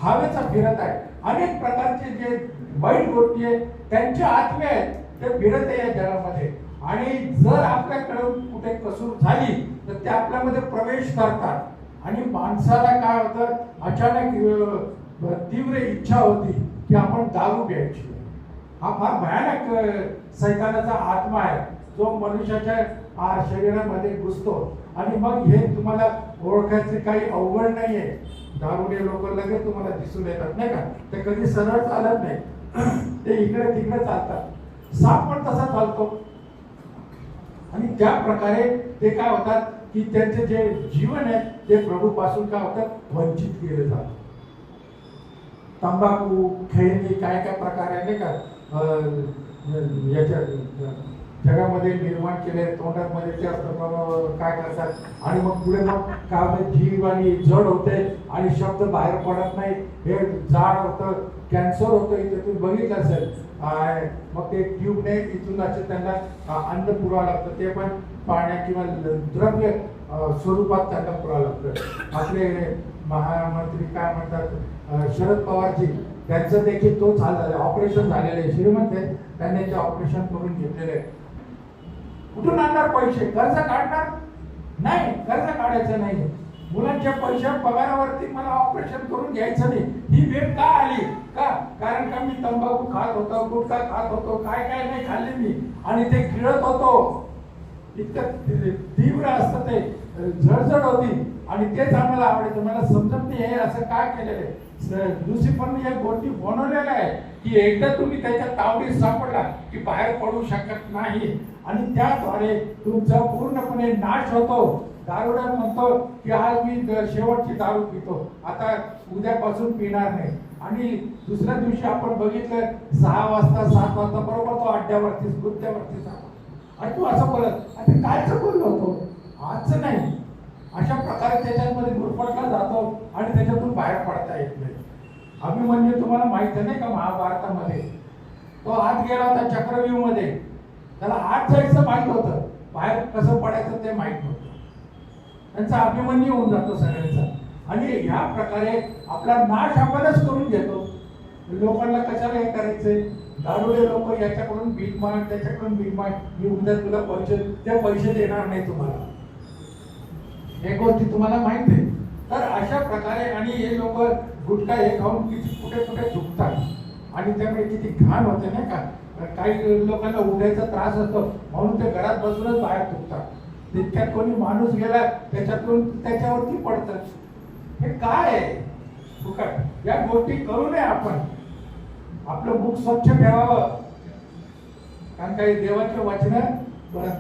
हवेचा फिरत आहे. अनेक प्रकारचे जे वाईट गोष्टी आहेत त्यांचे आत्मे आहेत ते फिरत आहे या जगामध्ये. आणि जर आपल्याकडून कुठे कसूर झाली तर ते आपल्यामध्ये प्रवेश करतात आणि माणसाला काय होतं अचानक तीव्र इच्छा होती की आपण दारू घ्यायची. हा फार भयानक सैतानाचा आत्मा आहे जो मनुष्याच्या शरीरामध्ये घुसतो आणि मग हे तुम्हाला ओळखायचे काही अवघड नाहीये. दारुडे लोक लगेच तुम्हाला दिसून येतात नाही का, ते कधी सरळ चालत नाही, ते इकडे तिकडे चालतात. साप पण तसा चालतो आणि त्या प्रकारे ते काय होतात की त्यांचे जे जीवन आहे ते प्रभूपासून काय होतं वंचित केले जातात. तंबाखू खैनी काय काय प्रकारे नाही का याच्या जगामध्ये निर्माण केले, तोंडामध्ये ते काय करतात आणि मग पुढे मग काय जीव आणि जड होते आणि शब्द बाहेर पडत नाही, हे जाड होतं, कॅन्सर होतं. इथे तुम्ही बघितलं असेल मग ते ट्यूबने इथून असे त्यांना अन्न पुरवावं लागतं, ते पण पाण्या किंवा द्रव्य स्वरूपात त्यांना पुरावं लागतं. आपले महामंत्री काय म्हणतात शरद पवारजी, त्यांचं देखील तो झालेलं ऑपरेशन झालेलं आहे, श्रीमंत आहे, त्यांनी ते ऑपरेशन करून घेतलेलं आहे. कुठून आणणार पैसे? कर्ज काढणार नाही, कर्ज काढायचं नाही. मुलांच्या पैशा पगारावरती मला ऑपरेशन करून घ्यायचं नाही. ही वेळ का आली? का? कारण का मी तंबाखू खात होतो, गुटखा खात होतो, काय काय नाही खाल्ले मी आणि ते गिळत होतो. इतकं तीव्र असतं ते, झडझड होती आणि तेच आम्हाला आवडायचं. मला समजत नाही हे असं काय केलेलं आहे. लुसिफरने या गोष्टी बनवलेल्या आहे की एकदा तुम्ही त्याच्या तावडीत सापडला की बाहेर पडू शकत नाही आणि त्याद्वारे तुमचा पूर्णपणे नाश होतो. दारुडा म्हणतो की आज मी शेवटची दारू पितो, आता उद्यापासून पिणार नाही. आणि दुसऱ्या दिवशी आपण बघितलं 6 वाजता 7 वाजता बरोबर तो अड्ड्यावरतीच गुत्त्यावरती जातो आणि तू असं बोलत आता कायच बोललो होतो आजचं नाही. अशा प्रकारे त्याच्यामध्ये गुरफटला जातो आणि त्याच्यातून बाहेर पडता येत नाही. अभिमन्यू तुम्हाला माहित आहे नाही का महाभारतामध्ये, तो आत गेला होता चक्रव्यूह मध्ये, त्याला आत जायचं माहित होतं, बाहेर कसं पडायचं ते माहित नव्हतं. त्यांचा अभिमन्यू होऊन जातो सगळ्यांचा आणि ह्या प्रकारे आपला नाश आपणच करून घेतो. लोकांना कशाला हे करायचंय? दारुडे लोक याच्याकडून भीक माग, त्याच्याकडून भीक माग, मी उद्या तुला पैसे देणार नाही तुम्हाला, हे गोष्टी तुम्हाला माहित आहे. तर अशा प्रकारे आणि हे लोक गुटखा हे खाऊन किती कुठे कुठे झुकतात आणि त्यामुळे किती घाण होते नाही का. काही लोकांना उठायचा त्रास असतो म्हणून ते घरात बसूनच बाहेर थुकतात. तितक्यात कोणी माणूस गेला त्याच्यातून त्याच्यावरती पडतात. हे काय आहे फुकट? या गोष्टी करू नये. आपण आपलं मुख स्वच्छ ठेवावं, कारण काही देवाचे वचन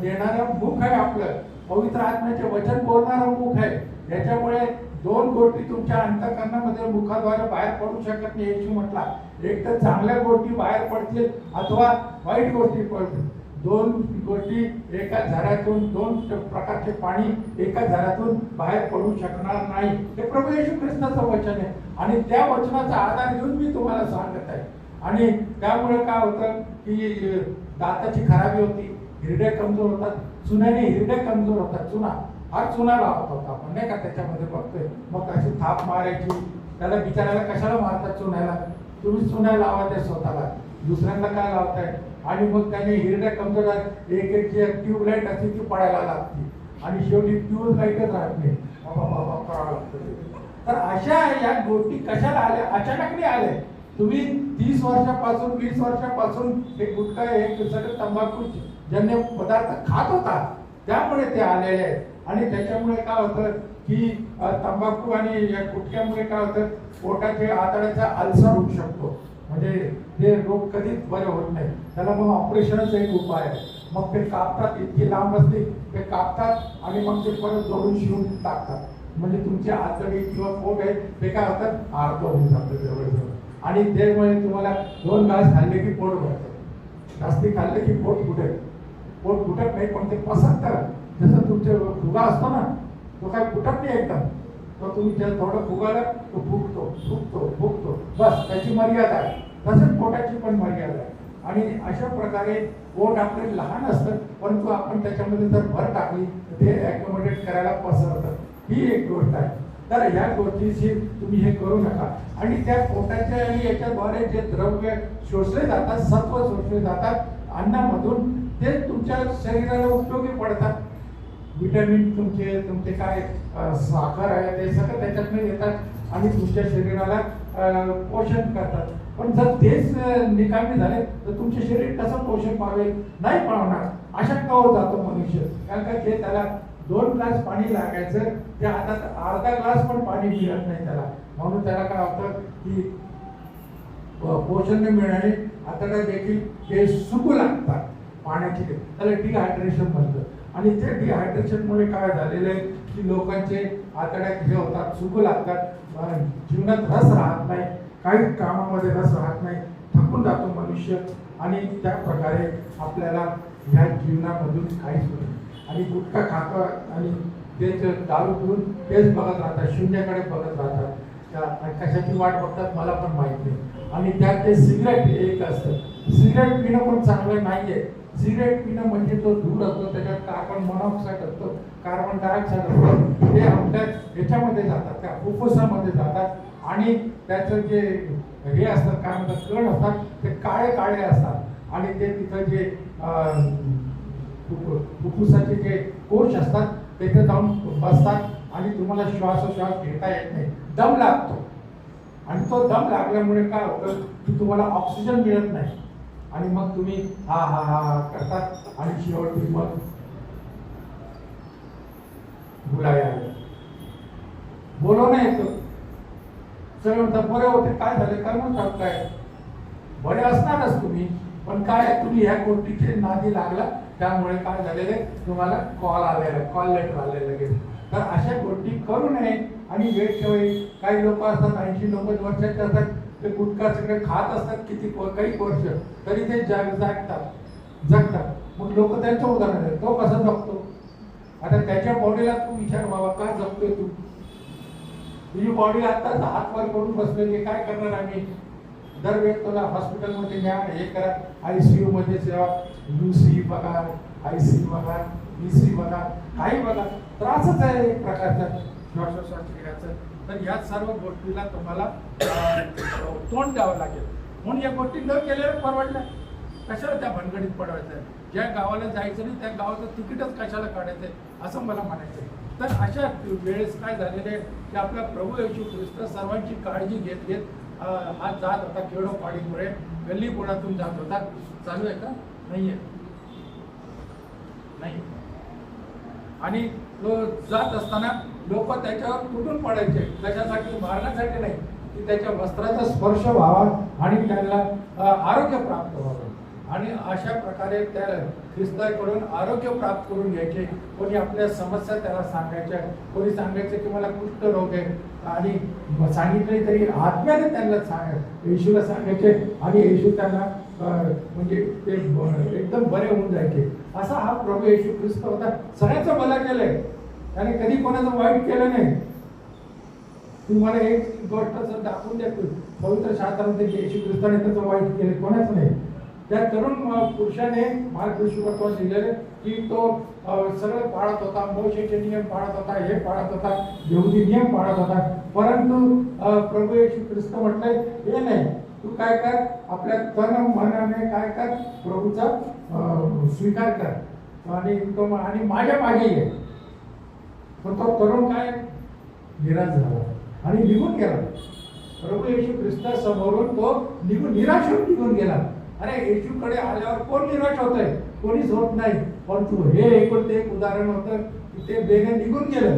देणारं मुख आहे आपलं, पवित्र आत्म्याचे वचन बोलणारं मुख आहे. याच्यामुळे दोन गोष्टी तुमच्या अंतःकरणामध्ये मुखाद्वारे बाहेर पडू शकत नाही. येशू म्हटला, एक तर चांगल्या गोष्टी बाहेर पडतील अथवा वाईट गोष्टी पडतील. दोन गोष्टी एका झऱ्यातून, दोन प्रकारचे पाणी एका झऱ्यातून बाहेर पडू शकणार नाही. हे प्रभू येशू ख्रिस्ताचं वचन आहे आणि त्या वचनाचा आधार घेऊन मी तुम्हाला सांगत आहे. आणि त्यामुळे काय होतं की दाताची खराबी होती, हिरडे कमजोर होतात, चुन्याने हिरडे कमजोर होतात. चुना लावत होता आपण नाही का, त्याच्यामध्ये बघतोय. मग अशी थाप मारायची, त्याला बिचारायला कशाला मारतात चुन्याला? तुम्ही चुन्या लावा त्या स्वतःला, दुसऱ्यांना काय लावताय? आणि मग त्याने हिरड्या कमजोर, एक जी ट्यूबलाईट असते ती पडायला लागते आणि शेवटी ट्यूबलाईटच राहत नाही, करावं लागतं. तर अशा या गोष्टी कशाला आल्या? अचानक नाही आल्या. तुम्ही 30 वर्षापासून 20 वर्षापासून हे गुटखा हे सगळं तंबाखू जन्य पदार्थ खात होता, त्यामुळे ते आलेले आहेत. आणि त्याच्यामुळे काय होतं की तंबाखू आणि या गुटख्यामुळे काय होतं, पोटाचे आतड्याचा अल्सर होऊ शकतो. म्हणजे ते रोग कधीच बरे होत नाही. त्याला मग ऑपरेशनच एक उपाय आहे. मग ते कापतात, इतकी लांब असते ते कापतात आणि मग ते परत जोडून शिवून टाकतात. म्हणजे तुमचे आतडे किंवा पोट आहे ते काय होतात, अर्ध होऊन जातं जवळजवळ. आणि त्यामुळे तुम्हाला 2 घास खाल्ले की पोट भरतं, जास्ती खाल्ले की पोट फुटत नाही, पण ते पसरतं. जसं तुमचे फुगा असतो ना, तो काय फुटत नाही एकदम, तो तुम्ही ज्या थोडं फुगाला तो फुगतो, बस त्याची मर्यादा आहे. तसंच पोटाची पण मर्यादा आहे. आणि अशा प्रकारे पोट आपले लहान असतं, परंतु आपण त्याच्यामध्ये जर भर टाकली तर ते ॲकोमोडेट करायला पसरतं. ही एक गोष्ट आहे. तर या गोष्टीशी तुम्ही हे करू नका. आणि त्या पोटाच्या आणि याच्याद्वारे जे द्रव्य शोषले जातात, सत्व शोषले जातात अन्नामधून, ते तुमच्या शरीराला उपयोगी पडतात. विटॅमिन तुमचे काय साखर आहे ते सगळं त्याच्यातनं येतात आणि तुमच्या शरीराला पोषण करतात. पण जर तेच निकामी झाले तर तुमचे शरीर कसं पोषण पावेल? नाही पावणार. अशक्त होत जातो मनुष्य. कारण का ते त्याला 2 ग्लास पाणी लागायचं, ते आता अर्धा ग्लास पण पाणी मिळत नाही त्याला. म्हणून त्याला काय होतं की पोषण न मिळाले आतड्या देखील ते सुकू लागतात पाण्याची, त्याला डिहायड्रेशन म्हणतं. आणि ते डिहायड्रेशनमुळे काय झालेलं आहे की लोकांचे आतड्या हे होतात, सुकू लागतात, जीवनात रस राहत नाही, काही कामामध्ये रस राहत नाही, थकून जातो मनुष्य. आणि त्या प्रकारे आपल्याला ह्या जीवनामधून काहीच होत नाही. आणि गुटखा खातात आणि तेच दारू पिऊन तेच बघत राहतात, शून्याकडे बघत राहतात. त्या कशाची वाट बघतात मला पण माहीत नाही. आणि त्यात ते सिगरेट एक असतं. सिगरेट पिणं पण चांगलं नाही आहे. सिगरेट पिणं म्हणजे तो धूर असतो, त्याच्यात कार्बन मोनॉक्साईड असतो, कार्बन डायऑक्साईड असतो, ते आपल्या ह्याच्यामध्ये जातात, त्या फुफ्फुसामध्ये जातात. आणि त्याचं जे हे असतात काय म्हणतात कण असतात ते काळे असतात. आणि ते तिथं जे फुफ्फुसाचे जे कोश असतात तिथे जाऊन बसतात आणि तुम्हाला श्वासोश्वास घेता येत नाही, दम लागतो. आणि तो दम लागल्यामुळे काय होतं की तुम्हाला ऑक्सिजन मिळत नाही आणि मग तुम्ही हा हा हा करतात आणि शेवटी मग बोलवणं येतं. सगळं म्हणतात बरे होते, काय झाले, कर्म काय बरे असणारच तुम्ही, पण काय तुम्ही ह्या गोष्टीचे नादी लागला, त्यामुळे काय झालेले तुम्हाला कॉल लेटर आलेलं लगेच. तर अशा गोष्टी करू नये. आणि वेळच्या वेळी काही लोक असतात 80-90 वर्षाचे असतात, ते गुटखा सगळे खात असतात काही वर्ष, तरी ते जगतात. मग लोक त्यांचं उदाहरण आहे, तो कसा जगतो? आता त्याच्या बॉडीला तू विचार बाबा काय जगतोय तू? तुझी बॉडी आता हात वर करून बसलेली, काय करणार आम्ही? दरवेळेस तुला हॉस्पिटलमध्ये न्या, हे करा, ICU मध्ये सेवा, UC बघा, ICU बघा, EC बघा, काही बघा, त्रासच आहे एक प्रकारचा श्वासोश्वास घ्यायचं. तर या सर्व गोष्टीला तुम्हाला तोंड द्यावं लागेल. म्हणून या गोष्टी न केलेल्या परवडल्या. कशाला त्या भानगडीत पडवायचं? ज्या गावाला जायचं नाही त्या गावाचं तिकीटच कशाला काढायचं असं मला म्हणायचं. तर अशा वेळेस काय झालेलं आहे की आपला प्रभू येशू ख्रिस्त सर्वांची काळजी घेत हा जात होता खेडोपाडीमुळे गल्लीबोळातून जात होता. चालू आहे का? नाहीये, नाही. आणि तो जात असताना लोक त्याच्यावर तुटून पडायचे, कशासाठी? मारण्यासाठी नाही, की त्याच्या वस्त्राचा स्पर्श व्हावा आणि त्याला आरोग्य प्राप्त व्हावं. आणि अशा प्रकारे त्या ख्रिस्ताकडून आरोग्य प्राप्त करून घ्यायचे. कोणी आपल्या समस्या त्याला सांगायच्या, कोणी सांगायचं की मला कुष्ठरोग आहे, आणि सांगितले तरी आत्म्याने त्यांना येशूला सांगायचे, आणि येशू त्यांना म्हणजे ते एकदम बरे होऊन जायचे. असा हा प्रभू येशू ख्रिस्त होता. सगळ्यांचं भलं केलंय, त्याने कधी कोणाचं वाईट केलं नाही. तुम्हाला एक गोष्ट दाखवून द्या, पवित्र शास्त्रामध्ये येशू ख्रिस्ताने त्याचं वाईट केलं कोणाच नाही. त्या तरुण पुरुषाने मार्गदर्शकावर लिहिलेले की तो सगळं पाळत होता, मोशेचे नियम पाळत होता, हे पाळत होता, यहुदी नियम पाळत होता. परंतु प्रभू येशू ख्रिस्त म्हटलंय हे नाही, तू काय कर, आपल्या तन मनाने काय कर, प्रभूचा स्वीकार कर आणि माझ्या मागे ये. पण तो तरुण काय निराश झाला आणि निघून गेला. प्रभू येशू ख्रिस्तासमोरून तो निराश होऊन निघून गेला. अरे येशूकडे आल्यावर कोण निराश होतंय? कोणीच होत नाही. पण तू हे एकुलते एक उदाहरण होतं की ते बेने निघून गेलं,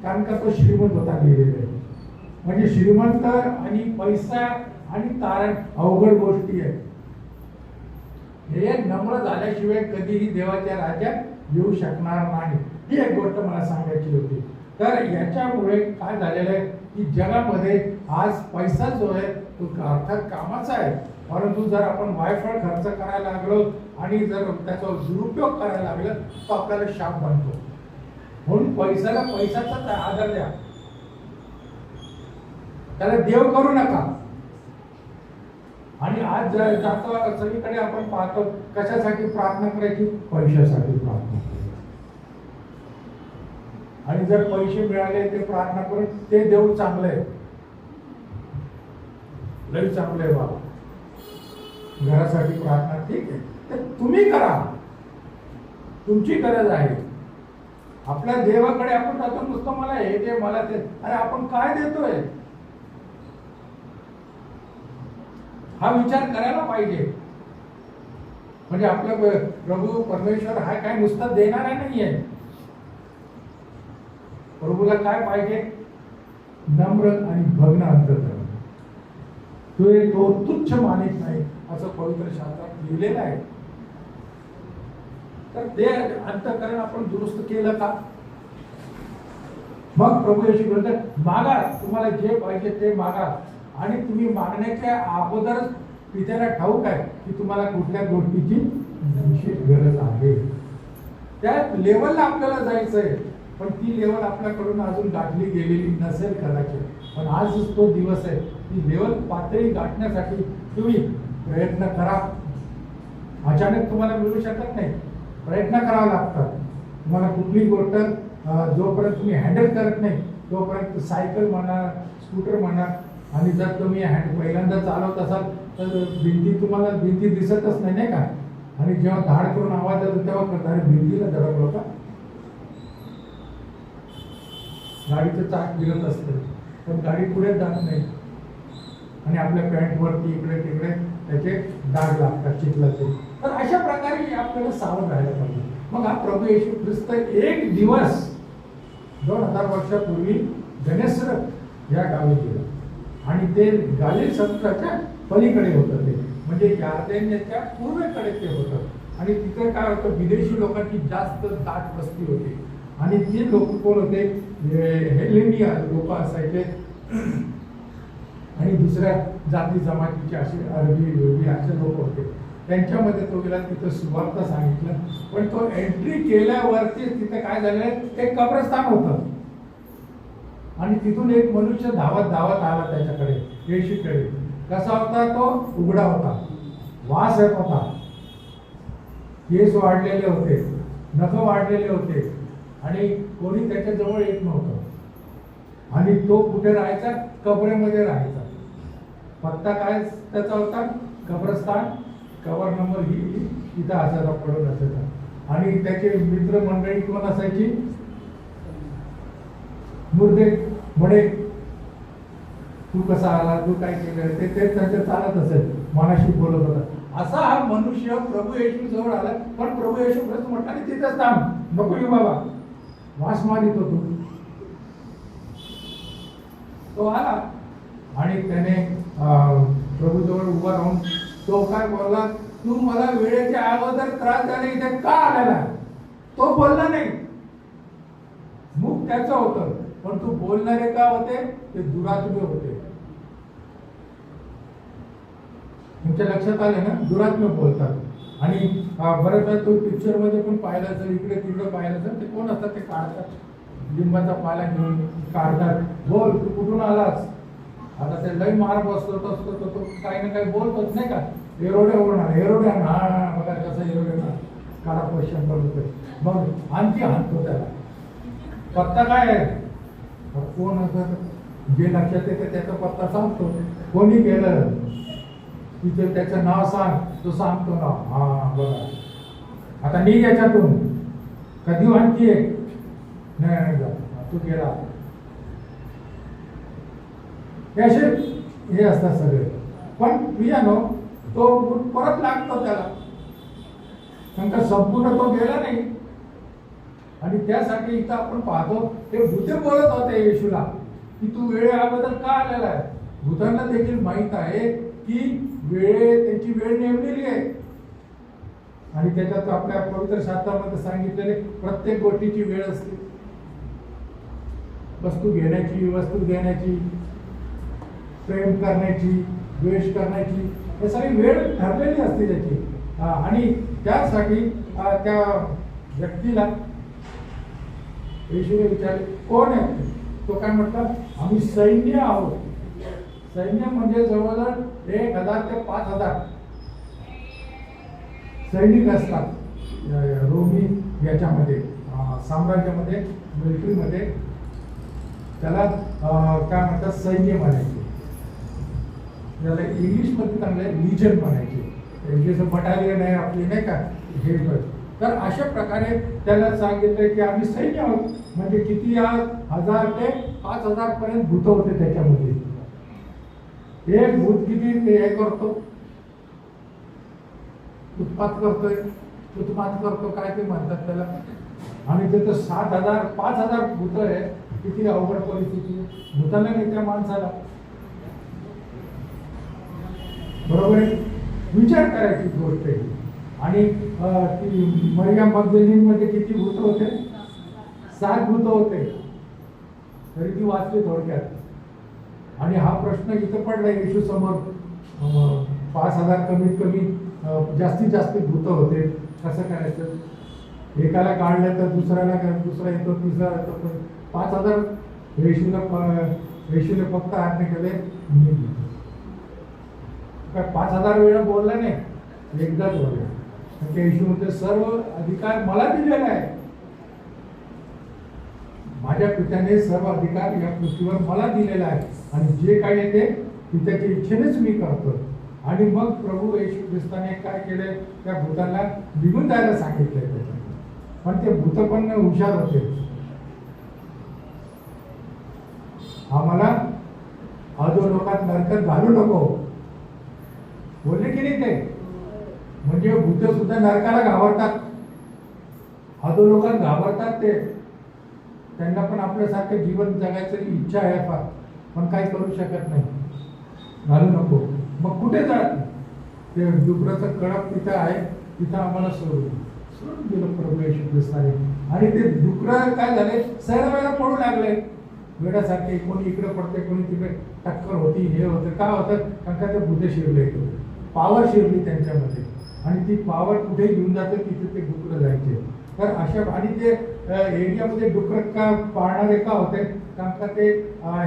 कारण का तो श्रीमंत होता गेलेला. म्हणजे श्रीमंत आणि पैसा आणि तारण अवघड गोष्टी आहेत. हे नम्र झाल्याशिवाय कधीही देवाच्या राज्यात येऊ शकणार नाही. ही एक गोष्ट मला सांगायची होती. तर याच्यामुळे काय झालेलं आहे की जगामध्ये आज पैसा जो आहे तो अर्थात कामाचा आहे, परंतु जर आपण वायफळ खर्च करायला लागलो आणि जर त्याचा दुरुपयोग करायला लागलं तर आपल्याला शाप बनतो. म्हणून पैशाला पैशाचाच आदर द्या, त्याला देव करू नका. आणि आज जातो सगळीकडे आपण पाहतो कशासाठी प्रार्थना करायची? पैशासाठी प्रार्थना करायची. आणि जर पैसे मिळाले ते प्रार्थना करून ते देव चांगलं आहे, लई चांगलं आहे बाबा, घरासाठी प्रार्थना ठीक आहे, तर तुम्ही करा, तुमची गरज आहे. आपल्या देवाकडे आपण जातो नुसतं मला हे दे मला ते, अरे आपण काय देतोय हा विचार करायला पाहिजे. म्हणजे आपला प्रभू परमेश्वर हा काय नुसता देणारा नाहीये. प्रभूला काय पाहिजे? नम्र आणि भग्न अंतःकरण. तो तुच्छ मानित नाही असं पवित्र शास्त्रात लिहिलेलं आहे. तर ते अंतःकरण आपण दुरुस्त केलं का? मग प्रभू येशू म्हणतात मागा, तुम्हाला जे पाहिजे ते मागा. आणि तुम्ही मागण्याच्या अगोदरच पित्याला ठाऊक आहे की तुम्हाला कुठल्या गोष्टीची विशेष गरज आहे. त्या लेवलला आपल्याला जायचंय, पण ती लेवल आपल्याकडून अजून गाठली गेलेली नसेल कदाचित. पण आज तो दिवस आहे, ती लेवल पातळी गाठण्यासाठी तुम्ही प्रयत्न करा. अचानक तुम्हाला मिळू शकत नाही, प्रयत्न करावा लागतात. तुम्हाला कुठली गोष्ट जोपर्यंत तुम्ही हँडल करत नाही तोपर्यंत सायकल म्हणा, स्कूटर म्हणा, आणि जर तुम्ही पहिल्यांदा चालवत असाल तर भिंती दिसतच नाही का? आणि जेव्हा धाड करून आवाज येतो तेव्हा करता भिंतीला धडकलो का? गाडीचं चाक फिरत असतं पण गाडी पुढे जात नाही, आणि आपल्या पॅन्टवरती इकडे तिकडे त्याचे डाग लागतात चिखलाचे. तर अशा प्रकारे आपल्याला सावध राहायला पाहिजे. मग हा प्रभू येशू ख्रिस्त एक दिवस 2000 वर्षापूर्वी गणेशर या गावी गेला, आणि ते गालिल समुद्राच्या पलीकडे होतं. ते म्हणजे यार्देन्याच्या पूर्वेकडे ते होतं. आणि तिथे काय होतं, विदेशी लोकांची जास्त दाट वस्ती होती. आणि ते लोक कोण होते? हेलेनिया लोक असायचे, आणि दुसऱ्या जाती जमातीचे असे अरबी असे लोक होते. त्यांच्यामध्ये तो गेला, तिथं सुवार्ता सांगितलं. पण तो एंट्री केल्यावरती तिथे काय झालं, एक कब्रस्तान होतं. आणि तिथून एक मनुष्य धावत आला त्याच्याकडे, येशूकडे. कसा होता तो? उघडा होता, वास येत होता, केस वाढलेले होते, नख वाढलेले होते, आणि कोणी त्याच्या जवळ येत नव्हतं. आणि तो कुठे राहायचा? कबरेमध्ये राहायचा. पत्ता काय त्याचा होता? कब्रस्तान, कबर नंबर ही इथं असायचा, पडून असायचा. आणि त्याचे मित्र मंडळी कोण असायची? मुर्दे, बडे. तू कसा आला, तू काय केलं, ते ते त्यांचं चालत असेल, मनाशी बोलत होता. असा हा मनुष्य प्रभू येशू जवळ आला. पण प्रभू येशू ख्रिस्त म्हटलं की तिथंच थांब, नको येऊ बाबा, वास मारित होतो. तो आला आणि त्याने प्रभू जवळ उभा राहून तो काय बोलला, तू मला वेळेच्या अगोदर त्रास झाले इथे का आलेला. तो बोलला नाही, मुख त्याचं होतं, पण तू बोलणारे का होते, ते दुरात्मे होते. तुमच्या लक्षात आले ना, दुरात्मे बोलतात. आणि बऱ्याच वेळा तो पिक्चर मध्ये पण पाहिला असेल, इकडे तिकडे पाहिलं असेल, ते कोण असतात, ते काढतात, लिंबाचा पाला घेऊन काढतात. बोल, तू कुठून आलास. आता ते लई मार बसतो असतो, तो काही ना काही बोलतोच नाही का. एरोड्या होणार, एरोड्या ना, बघा कसं एरोड्या ना काढा क्वेश्चन करतो. मग आणखी हाणतो त्याला. पत्ता काय आहे, कोण असं जे लक्षात येते त्याचा पत्ता सांगतो. कोणी गेलं तिथे त्याचं नाव सांग, तो सांगतो नाव. हा बघा, आता निघ याच्यातून, कधी आणखी एक नाही, तू गेला. हे असतात सगळे. पण पियानो तो परत लागतो त्याला, कारण का संपूर्ण तो गेला नाही. आणि त्यासाठी इथं आपण पाहतो ते भूते बोलत होते येशूला की तू वेळेअगोदर का आलेला आहे. भूतांना देखील माहित आहे की त्यांची वेळ नेमलेली आहे. आणि त्याच्यात आपल्या पवित्र शास्त्रामध्ये सांगितलेले प्रत्येक गोष्टीची वेळ असते. वस्तू घेण्याची, वस्तू देण्याची, प्रेम करण्याची, द्वेष करण्याची, हे सगळी वेळ ठरलेली असते त्याची. आणि त्यासाठी त्या व्यक्तीला येशूने विचारले, कोण आहे. तो काय म्हटला, आम्ही सैन्य आहोत. सैन्य म्हणजे जवळजवळ 1000 ते 5000 सैनिक असतात रोमी याच्यामध्ये, साम्राज्यामध्ये, मिलिटरीमध्ये. त्याला काय म्हणतात, सैन्य म्हणायचे. त्याला इंग्लिशमध्ये चांगले लिजन म्हणायचे. जसं बटालियन आहे आपली, नाही का, हे. तर अशा प्रकारे त्याला सांगितलं की आम्ही सैन्य आहोत. म्हणजे किती, 1000 ते 5000 पर्यंत भूत होते त्याच्यामध्ये. एक भूत किती हे करतो, उत्पात करतो, काय ते म्हणतात त्याला. आणि तिथं 7000 5000 भूत आहे. किती अवघड परिस्थिती भूताला नाही त्या माणसाला. बरोबर आहे, विचार करायची गोष्ट आहे. आणि ती मरियम मगदलिनीमध्ये किती भूत होते, 7 भूत होते. तरी ती वाचली थोडक्यात. आणि हा प्रश्न इथं पडला येशू समोर, 5000 कमीत कमी, जास्तीत जास्त भूत होते, कसं करायचं. एकाला काढलं तर दुसरा येतो, तिसरा येतो. पण 5000 येशूने फक्त आज्ञा केले, काय 5000 वेळा बोलला नाही, एकदाच बोलला. येशू म्हणते सर्व अधिकार मला दिलेला आहे. माझ्या पित्याने सर्व अधिकार या पृथ्वीवर मला दिलेला आहे. आणि जे काही आहे ते पित्याच्या इच्छेनेच मी करतो. आणि मग प्रभू येशू ख्रिस्ताने काय केले, त्या भूतांना निघून जायला सांगितलंय. पण ते भूत पण हुशार होते. आम्हाला अधोलोकात नरकात घालू नको बोलले की नाही ते. म्हणजे भूत सुद्धा नरकाला घाबरतात, अधोलोकात घाबरतात. ते त्यांना पण आपल्यासारखं जीवन जगायची इच्छा आहे फार, पण काही करू शकत नाही. घालू नको. मग कुठे जात, ते डुकराचं कडक तिथं आहे, तिथं आम्हाला सोडून दिलं प्रभू येशू ख्रिस्ताने. आणि ते डुकरं काय झाले, सैरावेळा पडू लागले वेड्यासारखे. कोणी इकडे पडते, कोणी तिकडे टक्कर होती, हे होतं. का होतं, कारण का ते भूते शिरले, पावर शिरली त्यांच्यामध्ये. आणि ती पावर कुठे घेऊन जाते, तिथे ते डुकरं जायचे. तर अशा, आणि ते एरियामध्ये डुकरं का पाळणारे का होते, कारण का ते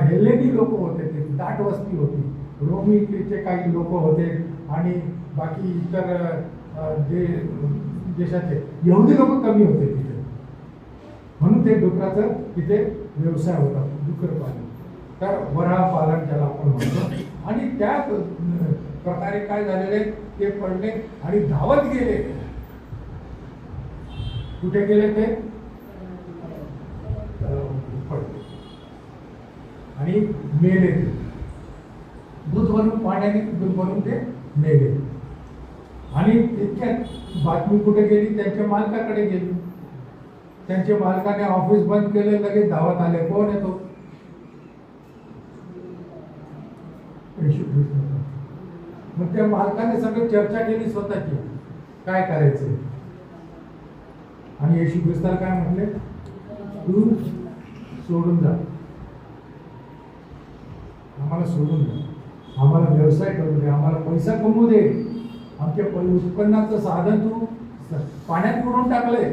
हेलेनी लोक होते, ते दाट वस्ती होती. रोमीचे काही लोक होते आणि बाकी इतर देशाचे यहुदी लोक कमी होते तिथे. म्हणून ते डुकराचं तिथे व्यवसाय होता, डुकर पालन. तर वराह पालन ज्याला आपण म्हणतो. आणि त्या प्रकारे काय झालेले, ते पडले आणि धावत गेले. कुठे गेले ते, पडले आणि मेले ते. भरून पाण्याने भरून ते नेले. आणि इतक्यात बातमी कुठे गेली? त्यांच्या मालकाकडे गेली. त्यांच्या मालकाने ऑफिस बंद केले, लगेच धावत आले. कोण येतो? येशू ख्रिस्त. मग त्या मालकाने सगळं चर्चा केली स्वतःची, काय करायचं. आणि येशू ख्रिस्ताला काय म्हटले? तू सोडून जा, आम्हाला सोडून द्या, आम्हाला व्यवसाय करू दे, आम्हाला पैसा कमवू दे. आमच्या उत्पन्नाचं साधन तू पाण्यात बुडवून टाकले.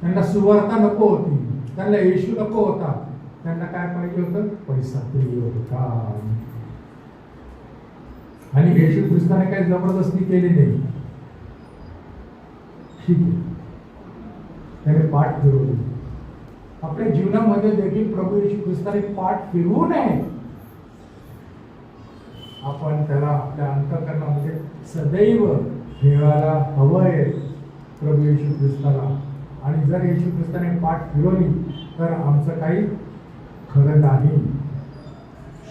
त्यांना सुवार्ता नको होती, त्यांना येशू नको होता, त्यांना काय पाहिजे होतं? पैसा प्रिय होता. आणि येशू ख्रिस्ताने काही जबरदस्ती केली नाही. ठीक आहे, त्याने पाठ फिरवली. आपल्या जीवनामध्ये देखील प्रभू येशू ख्रिस्ताने पाठ फिरवू नये. आपण त्याला आपल्या अंतःकरणामध्ये सदैव ठेवायला हवंय, प्रभू येशू ख्रिस्ताला. आणि जर येशू ख्रिस्ताने पाठ फिरवली तर आमचं काही खरं नाही.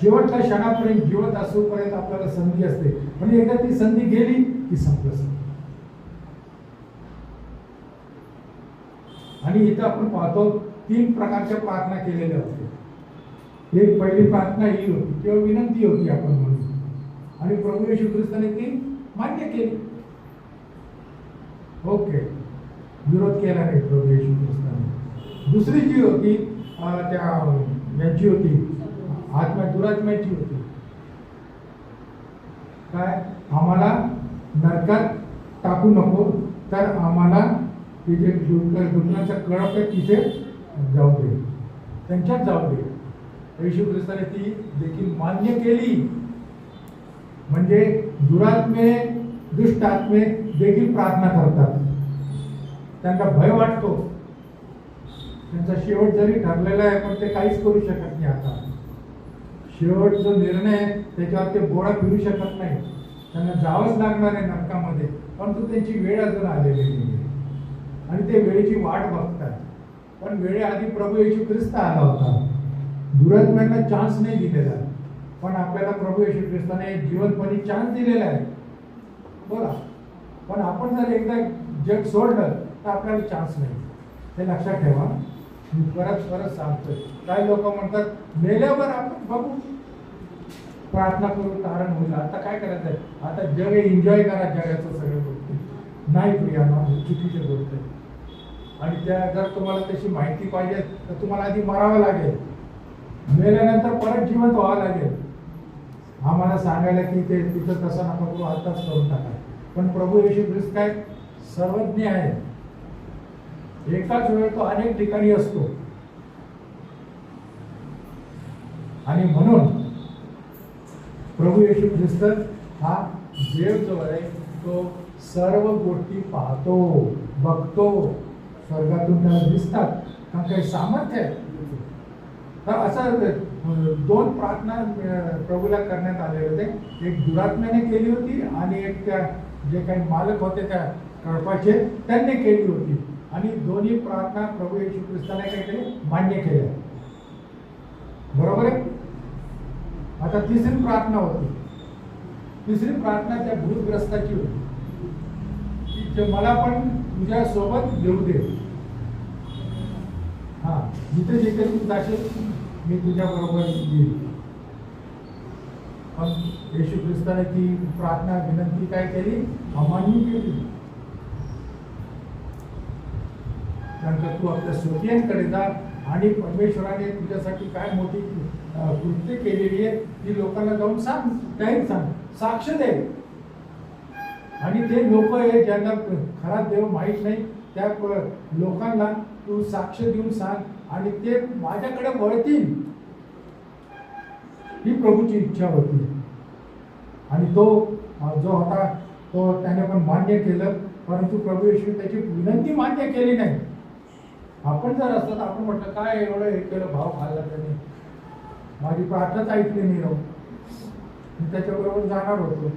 शेवटच्या क्षणापर्यंत जिवंत असूपर्यंत आपल्याला संधी असते, पण एकदा ती संधी गेली की संपलं. आणि इथं आपण पाहतो 3 प्रकारच्या प्रार्थना केलेल्या होत्या. एक पहिली प्रार्थना ही होती किंवा विनंती होती आपण म्हणून, आणि प्रभू येशू ख्रिस्ताने ती मान्य केली. ओके, विरोध केला नाही प्रभू येशू ख्रिस्ताने. दुसरी जी होती त्या यांची होती, दुरात्म्याची होती. काय? आम्हाला नरकात टाकू नको, तर आम्हाला तिथे दुखण्याचा कळप आहे तिथे जाऊ दे, त्यांच्यात जाऊ दे. येशू ख्रिस्ताने ती देखील मान्य केली. म्हणजे दुरात्मे, दुष्ट आत्मे देखील प्रार्थना करतात. त्यांना भय वाटतो, त्यांचा शेवट जरी ठरलेला आहे पण ते काहीच करू शकत नाही. आता शेवट जो निर्णय आहे त्याच्यावर ते बोळा फिरू शकत नाही. त्यांना जावंच लागणार आहे नरकामध्ये, परंतु त्यांची वेळ अजून आलेली नाही आणि ते वेळेची वाट बघतात. पण वेळेआधी प्रभू येशू ख्रिस्त आला होता. दुरात्म्यांना चान्स नाही दिलेला, पण आपल्याला प्रभू येशू ख्रिस्ताने जीवनपणी चान्स दिलेला आहे. बोला, पण आपण जर एकदा जग सोडलं तर आपल्याला चान्स नाही. हे लक्षात ठेवा. मी परत सांगतोय. काही लोक म्हणतात मेल्यावर आपण बघू, प्रार्थना करून तारण होईल. आता काय करायचं आहे? आता जग एन्जॉय करा जगाचं सगळं गोष्टी. नाही प्रियानो, चुकीची गोष्ट आहे. आणि त्या जर तुम्हाला त्याची माहिती पाहिजे तर तुम्हाला आधी मरावं लागेल, मेल्यानंतर परत जिवंत व्हावं लागेल. आम्हाला सांगायला की ते तिथं तसं नका करू, आताच करून टाका. पण प्रभू येशू ख्रिस्त काय सर्वज्ञ आहे. एकाच वेळी तो अनेक ठिकाणी असतो. आणि म्हणून प्रभू येशू ख्रिस्त हा देव जो आहे तो सर्व गोष्टी पाहतो, बघतो. स्वर्गातून त्याला दिसतात, कारण काही सामर्थ्य आहे. तर असं 2 प्रार्थना प्रभूला करण्यात आले होते. एक दुरात्म्याने केली होती आणि एक त्या जे काही मालक होते त्या कळपाचे त्यांनी केली होती. आणि दोन्ही प्रार्थना प्रभू येशू ख्रिस्ताने काय केले? मान्य केल्या. बरोबर आहे. आता तिसरी प्रार्थना होती. तिसरी प्रार्थना त्या भूतग्रस्ताची होती की मला पण तुझ्या सोबत घेऊ दे. हा, जिथे जिथे तू जाशील मी तुझ्या बरोबर येईल. पण येशू ख्रिस्ताने ती प्रार्थना विनंती काय केली? अमान्य केली. कारण तू आपल्या स्वकीयांकडे जा आणि परमेश्वराने तुझ्यासाठी काय मोठी कृत्य केलेली आहे ती लोकांना जाऊन सांग, काही सांग, साक्ष दे. आणि ते लोक आहे ज्यांना खरा देव माहीत नाही त्या लोकांना तू साक्ष देऊन सांग आणि ते माझ्याकडे वळतील. ही प्रभूची इच्छा होती. आणि तो जो होता तो त्याने पण मान्य केलं, परंतु प्रभू येशू त्याची विनंती मान्य केली नाही. आपण जर असतं तर आपण म्हटलं काय एवढं हे केलं, भाव खाल्ला त्याने, माझी प्रार्थनाच ऐकली नाही राहू, मी त्याच्याबरोबर जाणार होतो.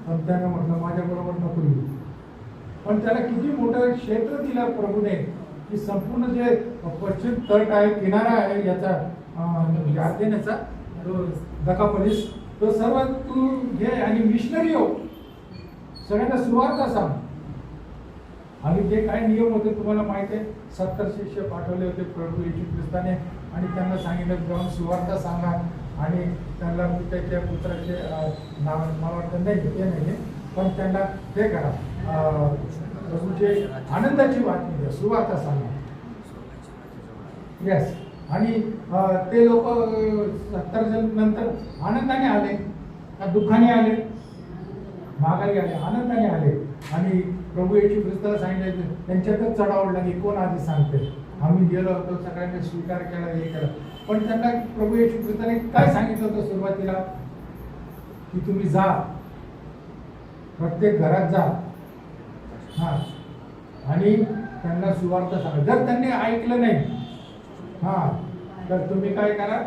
पण त्याने म्हटलं माझ्याबरोबर नको येऊ. पण त्याला किती मोठं क्षेत्र दिलं प्रभूने की संपूर्ण जे पश्चिम तट आहे, किनारा आहे याचा यार्देनेचा, तो दकापोलीस, तो सर्व तू घे आणि मिशनरी हो, सगळ्यांना सुरुवात सांग. आणि जे काय नियम होते तुम्हाला माहिती आहे, 70 शिष्य पाठवले होते प्रभू येशू ख्रिस्ताने आणि त्यांना सांगितलं जाऊन सुवार्ता सांगा आणि त्यांना त्याच्या पुत्राचे नाव मला वाटतं नाही ते नाही, पण त्यांना ते करा, प्रभूचे आनंदाची बातमी द्या, सुवार्ता सांगा. येस. आणि ते लोक 70 जण नंतर आनंदाने आले का दुःखाने आले, माघारी आले, आनंदाने आले. आणि प्रभू येशू ख्रिस्ताला सांगितलं, त्यांच्यातच चढावडला की कोण आधी सांगते, आम्ही गेलो होतो, सगळ्यांनी स्वीकार केला, हे केलं. पण त्यांना प्रभू येशू ख्रिस्ताने काय सांगितलं होतं सुरुवातीला, की तुम्ही जा, प्रत्येक घरात जा, हा, आणि त्यांना सुवार्ता सांगा. जर त्यांनी ऐकलं नाही हा तर तुम्ही काय करा,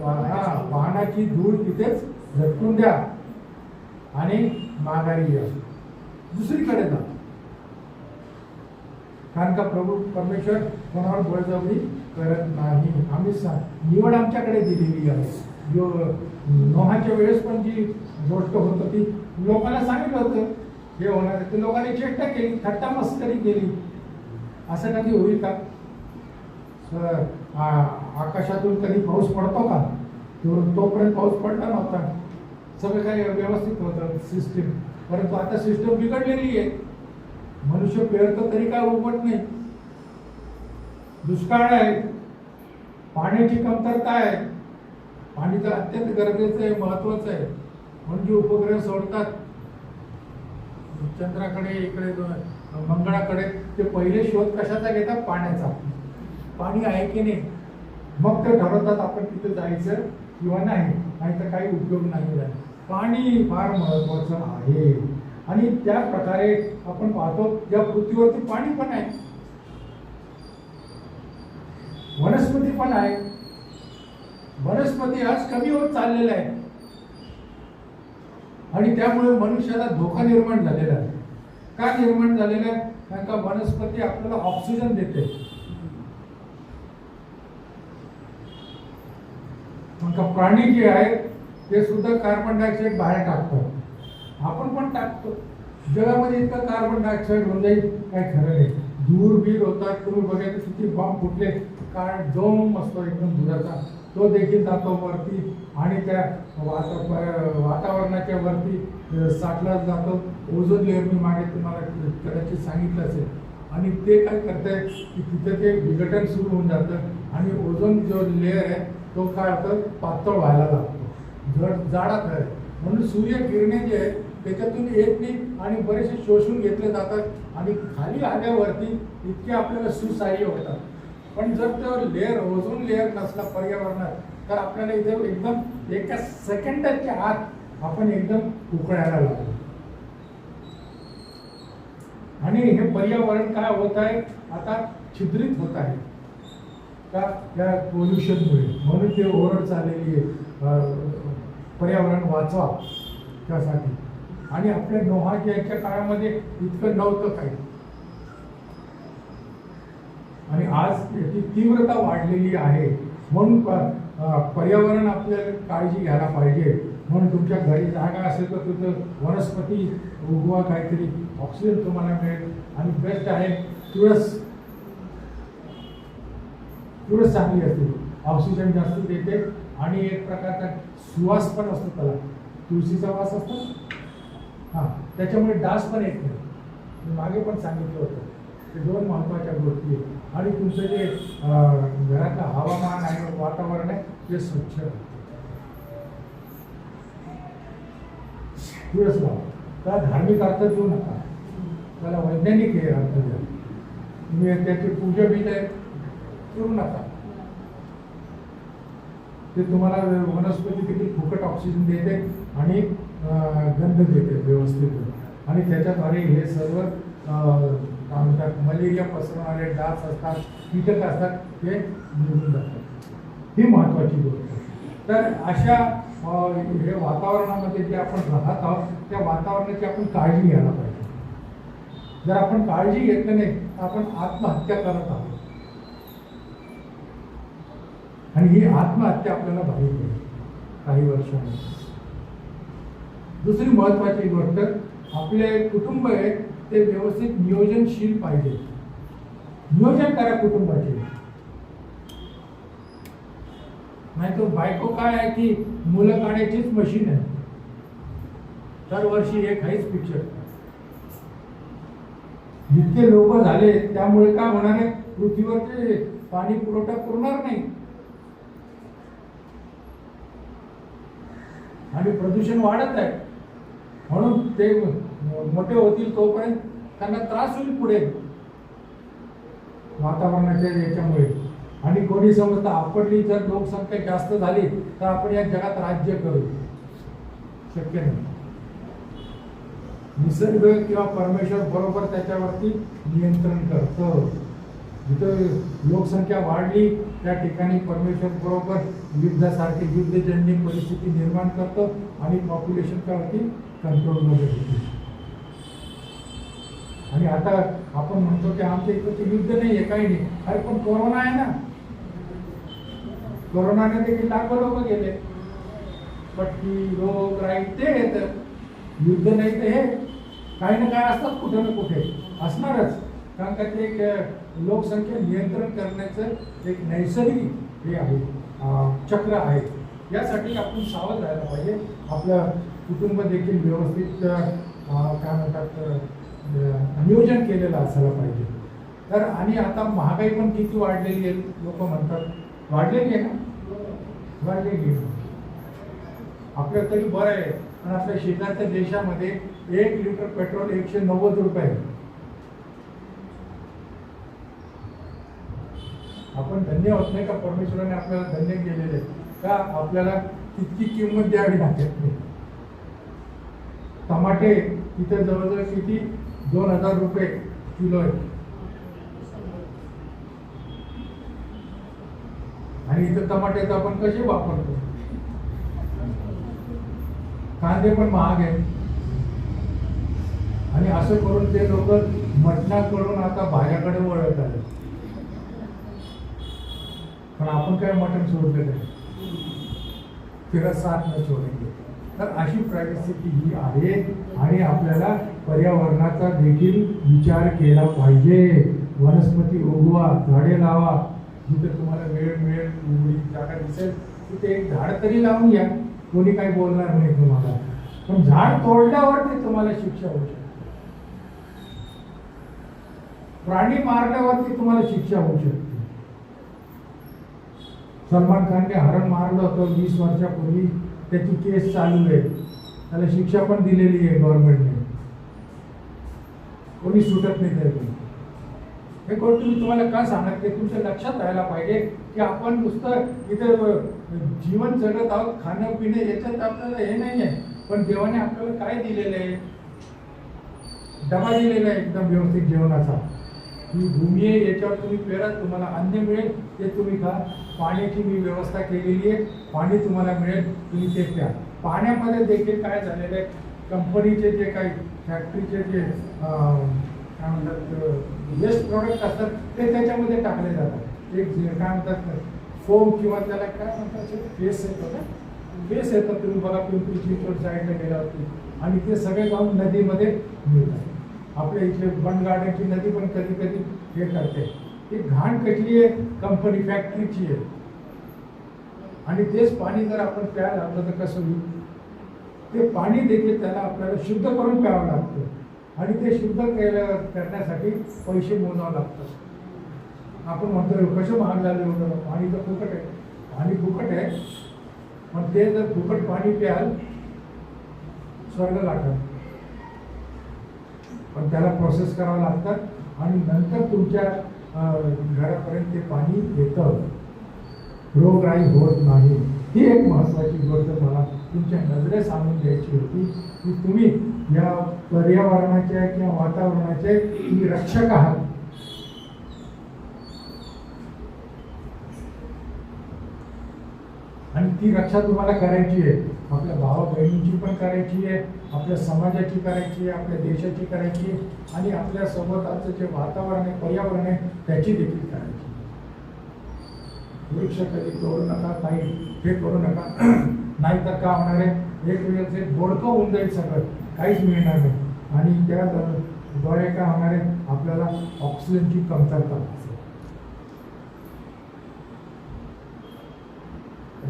वाहनाची धूळ तिथेच झटकून द्या आणि माघारी या, दुसरीकडे जा. कारण का प्रभू परमेश्वर कोणावर बळजबरी करत नाही. आम्ही निवड आमच्याकडे दिलेली आहे. नोहाच्या वेळेस पण जी गोष्ट होत होती, लोकांना सांगितलं होतं हे होणार आहे, ते लोकांनी चेष्टा केली, थट्टा मस्करी केली. असं कधी होईल का? आकाशातून कधी पाऊस पडतो का? तोपर्यंत पाऊस पडला नव्हता, सगळं काही व्यवस्थित होतं सिस्टीम. परंतु आता सिस्टम बिघडलेली आहे, मनुष्य पेरतो तरी काय उगवत नाही, दुष्काळ आहे, पाण्याची कमतरता आहे. पाणी तर अत्यंत गरजेचं आहे, महत्वाचं आहे. म्हणजे उपग्रह सोडतात चंद्राकडे, इकडे मंगळाकडे, ते पहिले शोध कशाचा घेतात? पाण्याचा. पाणी आहे की नाही, मग ते ठरवतात आपण तिथे जायचं किंवा नाही, नाहीतर काही उपयोग नाही. पाणी फार महत्वाचं आहे. आणि त्या प्रकारे आपण पाहतो या पृथ्वीवरती पाणी पण आहे, वनस्पती पण आहे. वनस्पती आज कमी होत चाललेल्या आहे आणि त्यामुळे मनुष्याला धोका निर्माण झालेला आहे. का निर्माण झालेला आहे? कारण का वनस्पती आपल्याला ऑक्सिजन देते, मग प्राणी जे आहेत ते सुद्धा कार्बन डायऑक्साईड बाहेर टाकतात, आपण पण टाकतो. जगामध्ये इतकं कार्बन डायऑक्साईड होऊन जाईल काय खरं नाही. दूरबीर होतात, तुम्ही बघायचं किती बॉम्ब फुटले, काय डोम असतो एकदम दुधाचा, तो देखील जातो वरती आणि त्या वातावरणाच्या वरती साठला जातो. ओझोन लेअर मी मागे तुम्हाला कदाचित सांगितलं असेल. आणि ते काय करतंय की तिथे ते विघटन सुरू होऊन जातं आणि ओझोन जो लेअर आहे तो काय होतं, पातळ व्हायला लागतो, जाडात आहे. म्हणून सूर्यकिरणे जे आहेत त्याच्यातून येत नाही आणि बरेचसे शोषून घेतले जातात आणि खाली आल्यावरती इतके आपल्याला सुसहाय्य होतात. पण जर तो लेअर, ओझोन लेअर नसला पर्यावरणात, तर आपल्याला इथे एकदम एका सेकंदाच्या आत आपण एकदम उकळायला लागतो. आणि हे पर्यावरण काय होत आहे, आता छिद्रित होत आहे का या पोल्युशनमुळे. म्हणून ते ओरड चाललेली आहे, पर्यावरण वाचवा त्यासाठी. आणि आपल्या नोहाच्या याच्या काळामध्ये इतकं नव्हतं काही, आणि आज याची तीव्रता वाढलेली आहे. म्हणून पर्यावरण आपल्याला काळजी घ्यायला पाहिजे. म्हणून तुमच्या घरी जागा असेल तर तुझं वनस्पती उगवा, काहीतरी ऑक्सिजन तुम्हाला मिळेल. आणि बेस्ट आहे तुळस. तुळस चांगली असते, ऑक्सिजन जास्त देते आणि एक प्रकारचा सुवास पण असतो त्याला, तुळशीचा वास असतो हां, त्याच्यामुळे डास पण येत नाही. मी मागे पण सांगितलं होतं. ते दोन महत्त्वाच्या गोष्टी आहेत. आणि तुमचं जे घरातलं हवामान आहे, वातावरण आहे, ते स्वच्छ. तुळस लावा. त्याला धार्मिक अर्थ देऊ नका, त्याला वैज्ञानिक हे अर्थ द्या. तुम्ही त्याची पूजा बी करू नका. ते तुम्हाला वनस्पती देखील फुकट ऑक्सिजन देते आणि गंध देते व्यवस्थित. आणि त्याच्याद्वारे हे सर्व काय म्हणतात, मलेरिया पसरवणारे डास असतात, कीटक असतात, ते निघून जातात. ही महत्त्वाची गोष्ट. तर अशा हे वातावरणामध्ये जे आपण राहत आहोत त्या वातावरणाची आपण काळजी घ्यायला पाहिजे. जर आपण काळजी घेतली नाही तर आपण आत्महत्या करत आहोत. आणि ही आत्महत्या आपल्याला भारी पडेल काही वर्षांनी. दुसरी महत्वाची गोष्ट, आपले कुटुंब आहे ते व्यवस्थित नियोजनशील पाहिजे. नियोजन करा कुटुंबाचे. नाही तर बायको काय आहे की मुलं काढायचीच मशीन आहे. दरवर्षी एक आहेच पिक्चर. जितके लोक झाले त्यामुळे काय होणार आहे, पृथ्वीवरचे पाणी पुरवठा पुरणार नाही आणि प्रदूषण वाढत आहे. म्हणून ते मोठे होतील तोपर्यंत त्यांना त्रास होईल पुढे वातावरणाच्या याच्यामुळे. आणि कोणी समजतं आपली जर लोकसंख्या जास्त झाली तर आपण या जगात राज्य करू, शक्य नाही. निसर्ग किंवा परमेश्वर बरोबर त्याच्यावरती नियंत्रण करतं. जिथं लोकसंख्या वाढली त्या ठिकाणी परमेश्वर बरोबर युद्धासारखी युद्धजन्य परिस्थिती निर्माण करतं आणि पॉप्युलेशनवरती कंट्रोलमध्ये होते. आणि आता आपण म्हणतो की आमच्या इकडचं युद्ध नाही आहे, काही नाही. अरे पण कोरोना आहे ना, कोरोनाने देखील लाखो लोक गेले. पटकी रोग राई ते येतं, युद्ध नाही तर हे काही ना काय असतात, कुठे ना कुठे असणारच. कारण का ते एक लोकसंख्या नियंत्रण करण्याचं एक नैसर्गिक हे आहे, चक्र आहे. यासाठी आपण सावध राहायला पाहिजे. आपलं कुटुंब देखील व्यवस्थित काय म्हणतात नियोजन केलेलं असायला पाहिजे. तर आणि आता महागाई पण किती वाढलेली आहे, लोक म्हणतात वाढलेली आहे ना, वाढलेली आहे. आपल्या तरी बरं आहे, पण आपल्या शेजारच्या देशामध्ये 1 लिटर पेट्रोल 190 रुपये. आपण धन्य होत नाही का, परमेश्वराने आपल्याला धन्य केलेले का आपल्याला तितकी किंमत द्यावी लागत नाही. टमाटे तिथे जवळजवळ किती 2000 रुपये किलो आहे आणि इथं टमाटे तर आपण कसे वापरतो. कांदे पण महाग आहे आणि असं करून ते लोक मटणाकडून आता भाज्याकडे वळत आले. पण आपण काय मटण सोडलं नाही, फिरत साथ न सोडेंगे. तर अशी परिस्थिती ही आहे आणि आपल्याला पर्यावरणाचा देखील विचार केला पाहिजे. वनस्पती उगवा, झाडे लावा. जिथे तुम्हाला वेळ मिळेल, उघडी जागा दिसेल तिथे एक झाड तरी लावून घ्या. कोणी काही बोलणार नाही तुम्हाला. पण झाड तोडल्यावरती तुम्हाला शिक्षा होऊ शकते. प्राणी मारल्यावरती तुम्हाला शिक्षा होऊ शकते. सलमान खानने हरण मारलं होतं 20 वर्षापूर्वी, त्याची केस चालू आहे, त्याला शिक्षा पण दिलेली आहे गव्हर्नमेंटने. कोणी सुटत नाही त्याची. हे गोष्ट मी तुम्हाला का सांगत, तुमच्या लक्षात राहायला पाहिजे की आपण नुसतं इथे जीवन जगत आहोत, खाणं पिणं याच्यात आपल्याला हे नाही आहे. पण देवाने आपल्याला काय दिलेलं आहे, डबा दिलेला आहे एकदम व्यवस्थित जेवणाचा. ही भूमी आहे, याच्यावर तुम्ही पेरा, तुम्हाला अन्न मिळेल ते तुम्ही खा. पाण्याची मी व्यवस्था केलेली आहे, पाणी तुम्हाला मिळेल, तुम्ही ते प्या. पाण्यामध्ये देखील काय झालेलं आहे, कंपनीचे जे काही फॅक्टरीचे जे काय म्हणतात वेस्ट प्रोडक्ट असतात ते त्याच्यामध्ये टाकले जातात. एक काय म्हणतात फोम किंवा त्याला काय म्हणतात फेस येतो ना, फेस येतात. तुम्ही बघा पिंपरी चिंचवड साईडला गेल्यावरती आणि ते सगळे जाऊन नदीमध्ये मिळतात. आपल्या इथले बंड गार्डनची नदी पण कधी कधी हे करते. ती घाण कटली आहे, कंपनी फॅक्टरीची आहे. आणि तेच पाणी जर आपण प्यायला लागलं तर कसं होईल. ते पाणी देखील त्याला आपल्याला शुद्ध करून प्यावं लागतं आणि ते शुद्ध करण्यासाठी पैसे मोजावं लागतात. आपण म्हणतो कसं महाग झालं एवढं, पाणी तर फुकट आहे. पाणी फुकट आहे, पण ते जर फुकट पाणी प्याल स्वर्ग गाठाल. पण त्याला प्रोसेस करावं लागतात आणि नंतर तुमच्या घरापर्यंत ते पाणी येतं, रोगराई होत नाही. ही एक महत्त्वाची गोष्ट मला तुमच्या नजरेस आणून द्यायची होती की तुम्ही या पर्यावरणाच्या किंवा वातावरणाचे तुम्ही रक्षक आहात. आणि ती रक्षा तुम्हाला करायची आहे. आपल्या भावा बहिणींची पण करायची आहे, आपल्या समाजाची करायची आहे, आपल्या देशाची करायची आहे आणि आपल्या सोबतचं जे वातावरण आहे, पर्यावरण आहे त्याची देखील करायची. वृक्ष कधी तोडू नका, काही हे करू नका. नाहीतर का होणार आहे, एक वेळेस एक बोडकं होऊन जाईल सगळं, काहीच मिळणार नाही. आणि त्याद्वारे काय होणार आहे, आपल्याला ऑक्सिजनची कमतरता असेल.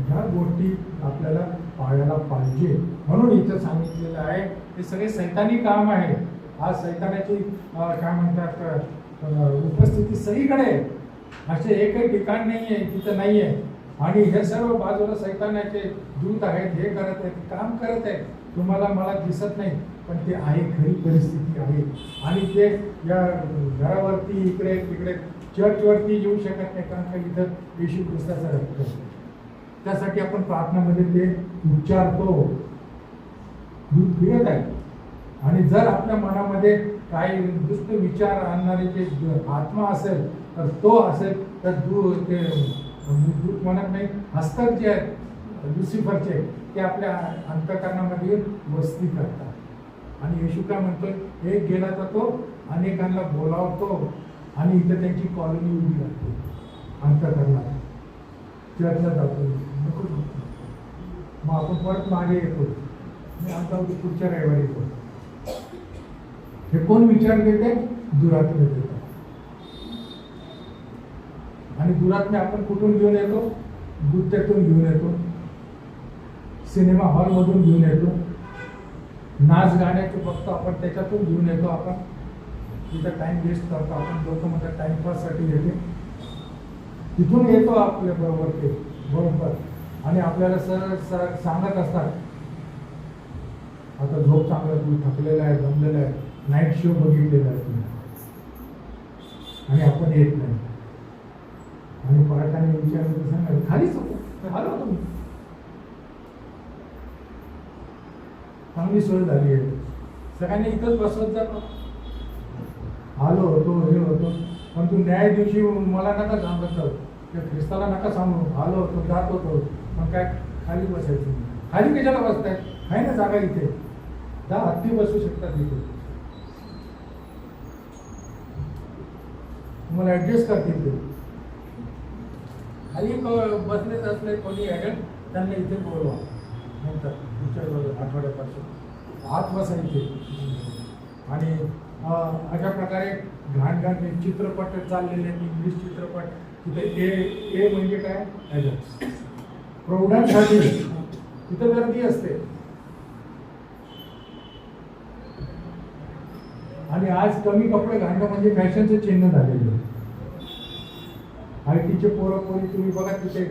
ह्या गोष्टी आपल्याला पाळायला पाहिजे. म्हणून इथं सांगितलेलं आहे हे सगळे सैतानी काम आहे. आज सैतानाची काय म्हणतात उपस्थिती सगळीकडे आहे. असे एकही ठिकाण नाही आहे तिथं नाही आहे. आणि हे सर्व बाजूला सैतानाचे दूत आहेत, हे करत आहेत, काम करत आहेत. तुम्हाला मला दिसत नाही, पण ते आहे, खरी परिस्थिती आहे. आणि ते या घरावरती इकडे तिकडे चर्चवरती येऊ शकत नाही, कारण का इथं येशू ख्रिस्ताचा रक्त आहे. त्यासाठी आपण प्रार्थनामध्ये ते उच्चारतो, दूध फिरत आहे. आणि जर आपल्या मनामध्ये काही दुष्ट विचार आणणारे जे आत्मा असेल तर तो असेल तर ते दूत म्हणत नाही, हस्तक जे आहेत लुसिफरचे ते आपल्या अंतःकरणामध्ये वस्ती करतात. आणि येशू काय म्हणतोय, एक गेला तर तो अनेकांना बोलावतो आणि इथं त्यांची कॉलनी उभी राहते अंतःकरणात. चर्चा जातो, नको मग आपण परत मागे येतो. मी आता पुढच्या रविवारी येतो. हे कोण विचार देते? दुरात्मे देतात. आणि दुरात्मे आपण कुठून घेऊन येतो? नृत्यातून घेऊन येतो, सिनेमा हॉलमधून घेऊन येतो, नाच गाण्याचे बघतो आपण, त्याच्यातून घेऊन येतो. आपण तिथं टाइम वेस्ट करतो. आपण लोक मध्ये टाइमपाससाठी येते, तिथून येतो आपल्या बरोबर ते बरोबर. आणि आपल्याला सरळ सरळ सांगत असतात, आता झोप चांगलं, तू थकलेला आहे, दमलेला आहे, नाईट शो बघितलेला आहे तुम्ही, आणि आपण येत नाही. आणि पालकांनी विचारलं तर सांगा, खालीच होतो, आलो तुम्ही, चांगली सोय झाली आहे, सगळ्यांनी इथंच बसवत जातो. आलो होतो, हे होतो, पण तू न्याय दिवशी मला नका सांगत जाऊ, त्या ख्रिस्ताला नका सांगू, आलो होतो, जात होतो, पण काय खाली बसायचं? खाली कशाला बसताय? आहे ना जागा इथे, 10 हत्ती बसू शकतात इथे, तुम्हाला ऍडजस्ट करतील ते. खाली बसलेच असले कोणी ॲडल्ट त्यांना इथे बोलवा, नंतर पुढच्या आठवड्यापासून आत बसायचे. आणि अशा प्रकारे घाण घाण चित्रपट चाललेले आहेत, इंग्लिश चित्रपट. तिथे ए म्हणजे काय, ॲडल्ट, प्रौढांसाठी तिथं गर्दी असते. आणि आज कमी कपडे घालणं म्हणजे फॅशनचं चिन्ह झालेलं आहे. आयटीचे पोरं पोरी तुम्ही बघा तिथे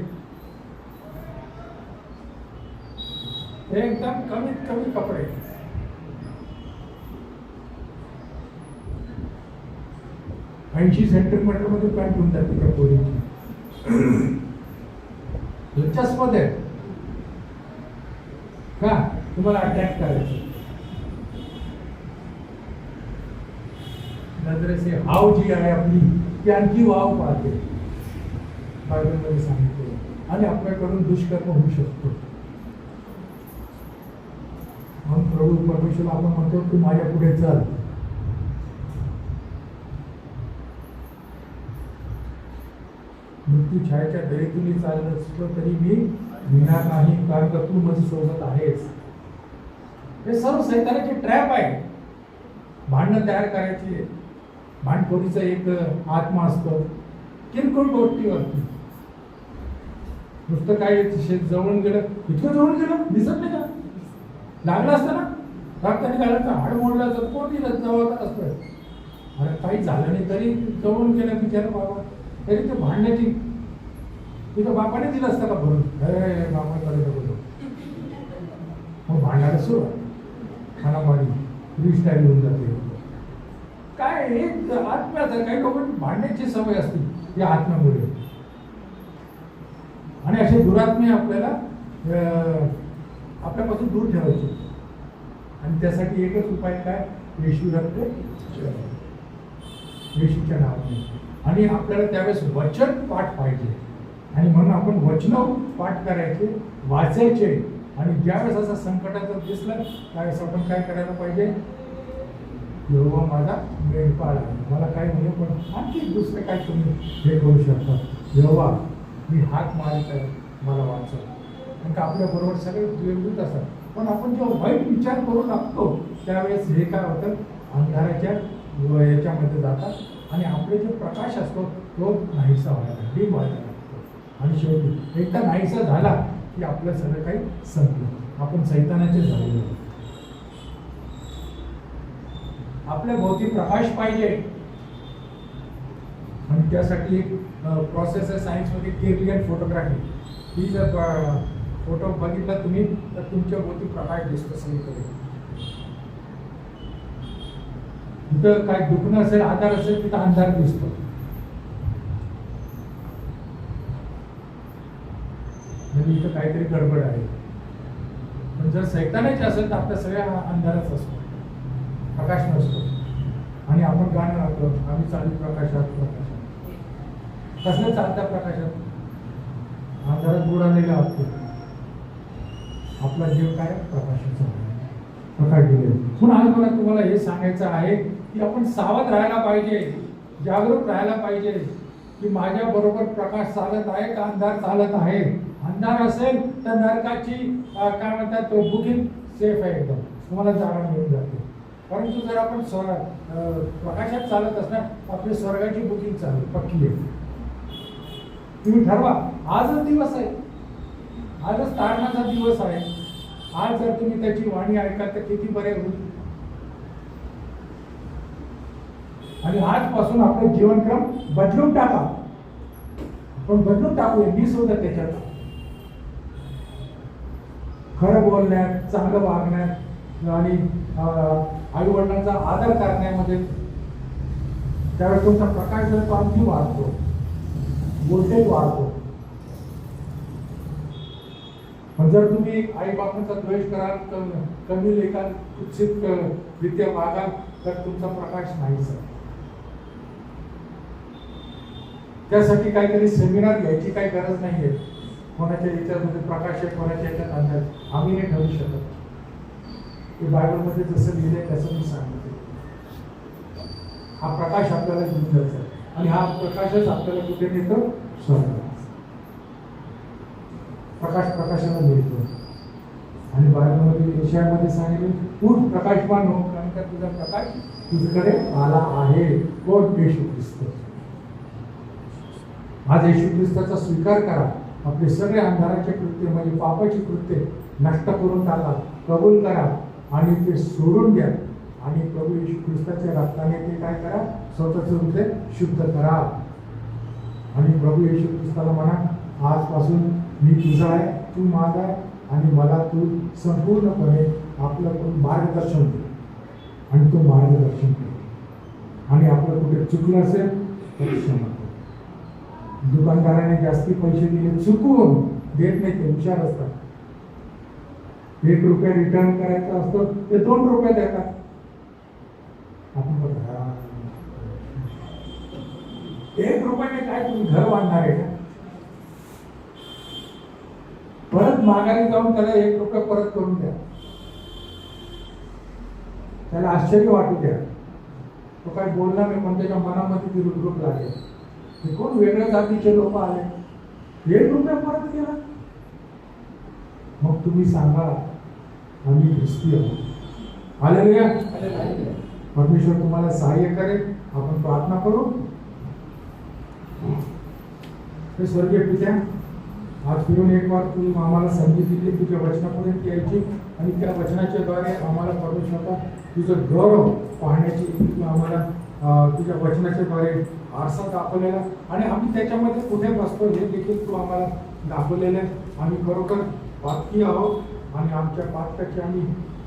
एकदम कमीत कमी कपडे. $80 सेंटीमीटर मध्ये पॅन्ट होऊन जाते त्या पोरीची. दिलचस्पद आहे का तुम्हाला अटॅक करायचं? नजरेचे हाव जी आहे आपली ती आणखी वाव पाहते, बायबलमध्ये सांगितले. आणि आपल्याकडून दुष्कर्म होऊ शकतो. म्हणून प्रभू परमेश्वर आपण म्हणतो तू माझ्या पुढे चल. मृत्यू छायेच्या दरीतून चालत असलो तरी मी भिणार नाही, कारण का तू माझ्या सोबत आहेस. हे सर्व सैतानाचे ट्रॅप आहे. भांडणं तयार करायची, भांडखोरीचा एक आत्मा असतो किरकोळ गोष्टीवरती. नुसतं काय जवळून गेलं, इतकं जवळून गेलं दिसत नाही का, लागलं असतं ना, रक्ताने घालायचं, हाड मोडलं तर कोणी जवळ असतं. अरे काही झालं नाही तरी जवळून गेलं बिचारा बाबा, तरी ते भांडण्याची तिथं बापाने दिलं असतं का भरून, अरे बापाकडे बोलतो, मग भांडायला सुरुवात, खानामारी फ्रीस्टाईल होऊन जाते. काय एक आत्म्याचं, काही लोक भांडण्याची सवय असते या आत्म्यामुळे. आणि असे दुरात्मे आपल्याला आपल्यापासून दूर ठेवायचे. आणि त्यासाठी एकच उपाय काय, येशू रक्त, येशूच्या नावाने. आणि आपल्याला त्यावेळेस वचन पाठ पाहिजे. आणि म्हणून आपण वचन पाठ करायचे, वाचायचे. आणि ज्यावेळेस असं संकटाचं दिसलं त्यावेळेस आपण काय करायला पाहिजे, यहोवा माझा मेंढपाळ आहे, मला काय म्हणजे पण आणखी दुसरं काय तुम्ही हे करू शकता. यहोवा मी हाक मारित आहे, मला वाचव. कारण का आपल्याबरोबर सगळे देवदूत असतात, पण आपण जेव्हा वाईट विचार करून लागतो त्यावेळेस हे काय होतं, अंधाराच्या याच्यामध्ये जातात आणि आपले जे प्रकाश असतो तो नाहीसा व्हायला डीम व्हायला लागतो. आणि शेवटी एकदा नाहीसा झाला की आपलं सगळं काही संपलं, आपण सैतानाचे झालेलो. आपल्या भोवती प्रकाश पाहिजे आणि त्यासाठी एक प्रोसेस आहे सायन्समध्ये केरियन फोटोग्राफी. ही जर फोटो बघितला तुम्ही तर तुमच्या भोवती प्रकाश दिसतो सगळीकडे. तिथं काय दुखणं असेल, आधार असेल, तिथं अंधार दिसतो. म्हणजे इथं काहीतरी गडबड आहे. पण जर सैतानाचे असेल तर आपल्या सगळ्या अंधारच असतो, प्रकाश नसतो. आणि आपण गाणं राहतो, आम्ही चालू प्रकाशात प्रकाशात. कसलं चालत्या प्रकाशात? अंधारात बुडालेला असतो. आपला जीव काय प्रकाशाचा प्रकाश दिले. म्हणून आज मला तुम्हाला हे सांगायचं आहे की आपण सावध राहायला पाहिजे, जागरूक राहायला पाहिजे की माझ्या बरोबर प्रकाश चालत आहे का अंधार चालत आहे. अंधार असेल तर नरकाची काय म्हणतात तो बुकिंग सेफ आहे, एकदम तुम्हाला जागा मिळून जाते. परंतु जर आपण प्रकाशात चालत असणार आपली स्वर्गाची बुकिंग चालू पक्की आहे. तुम्ही ठरवा, आजच दिवस आहे, आजच तारणाचा दिवस आहे. आज जर तुम्ही त्याची वाणी ऐकाल तर किती बरे होईल. आणि आजपासून आपलं जीवनक्रम बदलून टाका. आपण बदलून टाकूया, मी सुद्धा त्याच्यात. खरं बोलण्यात, चांगलं वागण्यात आणि आई वडिलांचा आदर करण्यामध्ये त्यावेळेस तुमचा प्रकाश जो तो आणखी वाढतो, वोल्टेज वाढतो. पण जर तुम्ही आई बापांचा द्वेष कराल, कमी लेखाल, कुत्सित रित्या वागाल तर तुमचा प्रकाश नाहीच. त्यासाठी काहीतरी सेमिनार घ्यायची काही गरज नाहीये. कोणाच्या याच्यामध्ये प्रकाश आहे, कोणाच्या याच्यात अंधार, आम्ही नाही ठरवू शकत. ते बायबलमध्ये जसं लिहिलंय तसं मी सांगते. हा प्रकाश आपल्याला घेऊन जायचा आणि हा प्रकाशच आपल्याला कुठे नेतो? स्वर्गात. प्रकाश प्रकाशाला मिळतो. आणि बायबलमध्ये विषयामध्ये सांगितले उठ प्रकाशमान हो, कारण का तुझा प्रकाश तुझ्याकडे आला आहे. कोण? येशू ख्रिस्त. आज येशू ख्रिस्ताचा स्वीकार करा. आपले सगळे अंधाराचे कृत्य म्हणजे पापाची कृत्य नष्ट करून टाका, कबूल करा आणि ते सोडून द्या. आणि प्रभू येशू ख्रिस्ताच्या रक्ताने ते काय करा? स्वतःचं हृदय शुद्ध करा. आणि प्रभू येशू ख्रिस्ताला म्हणा, आजपासून मी तुझा आहे, तू माझा आहे आणि मला तू संपूर्णपणे आपलं मार्गदर्शन दे. आणि तो मार्गदर्शन कर. आणि आपलं कुठे चुकलं असेल तर क्षमा कर. दुकानदाराने जास्ती पैसे दिले, चुकून देत नाही, ते हुशार असतात. ₹1 रिटर्न करायचं असतं ते ₹2 देतात. आपण बघा, ₹1 काय तुम्ही घर बांधणार आहे का? परत माघारी जाऊन त्याला ₹1 परत करून द्या. त्याला आश्चर्य वाटू द्या. तो काय बोलणार नाही, पण त्याच्या मनामध्ये ती रुगरुग लागेल. हे कोण वेगळ्या जातीचे लोक आले, ₹1 परत केला. मग तुम्ही सांगा आम्ही ख्रिस्ती आहोत. हालेलुया. परमेश्वर तुम्हाला सहाय्य करेल. आपण प्रार्थना करू. हे स्वर्गीय पित्या, आज फिरून एक बार तू आम्हाला संधी दिली तुझ्या वचनापर्यंत यायची आणि त्या वचनाच्या द्वारे आम्हाला परमेश्वरा तुझं गौरव पाहण्याची तू आम्हाला तुझ्या वचनाच्या द्वारे आरसा दाखवलेला आणि आम्ही त्याच्यामध्ये कुठे बसतो हे देखील तू आम्हाला दाखवलेलं आहे. आम्ही खरोखर पातकी आहोत आणि आमच्या पातकाची आम्ही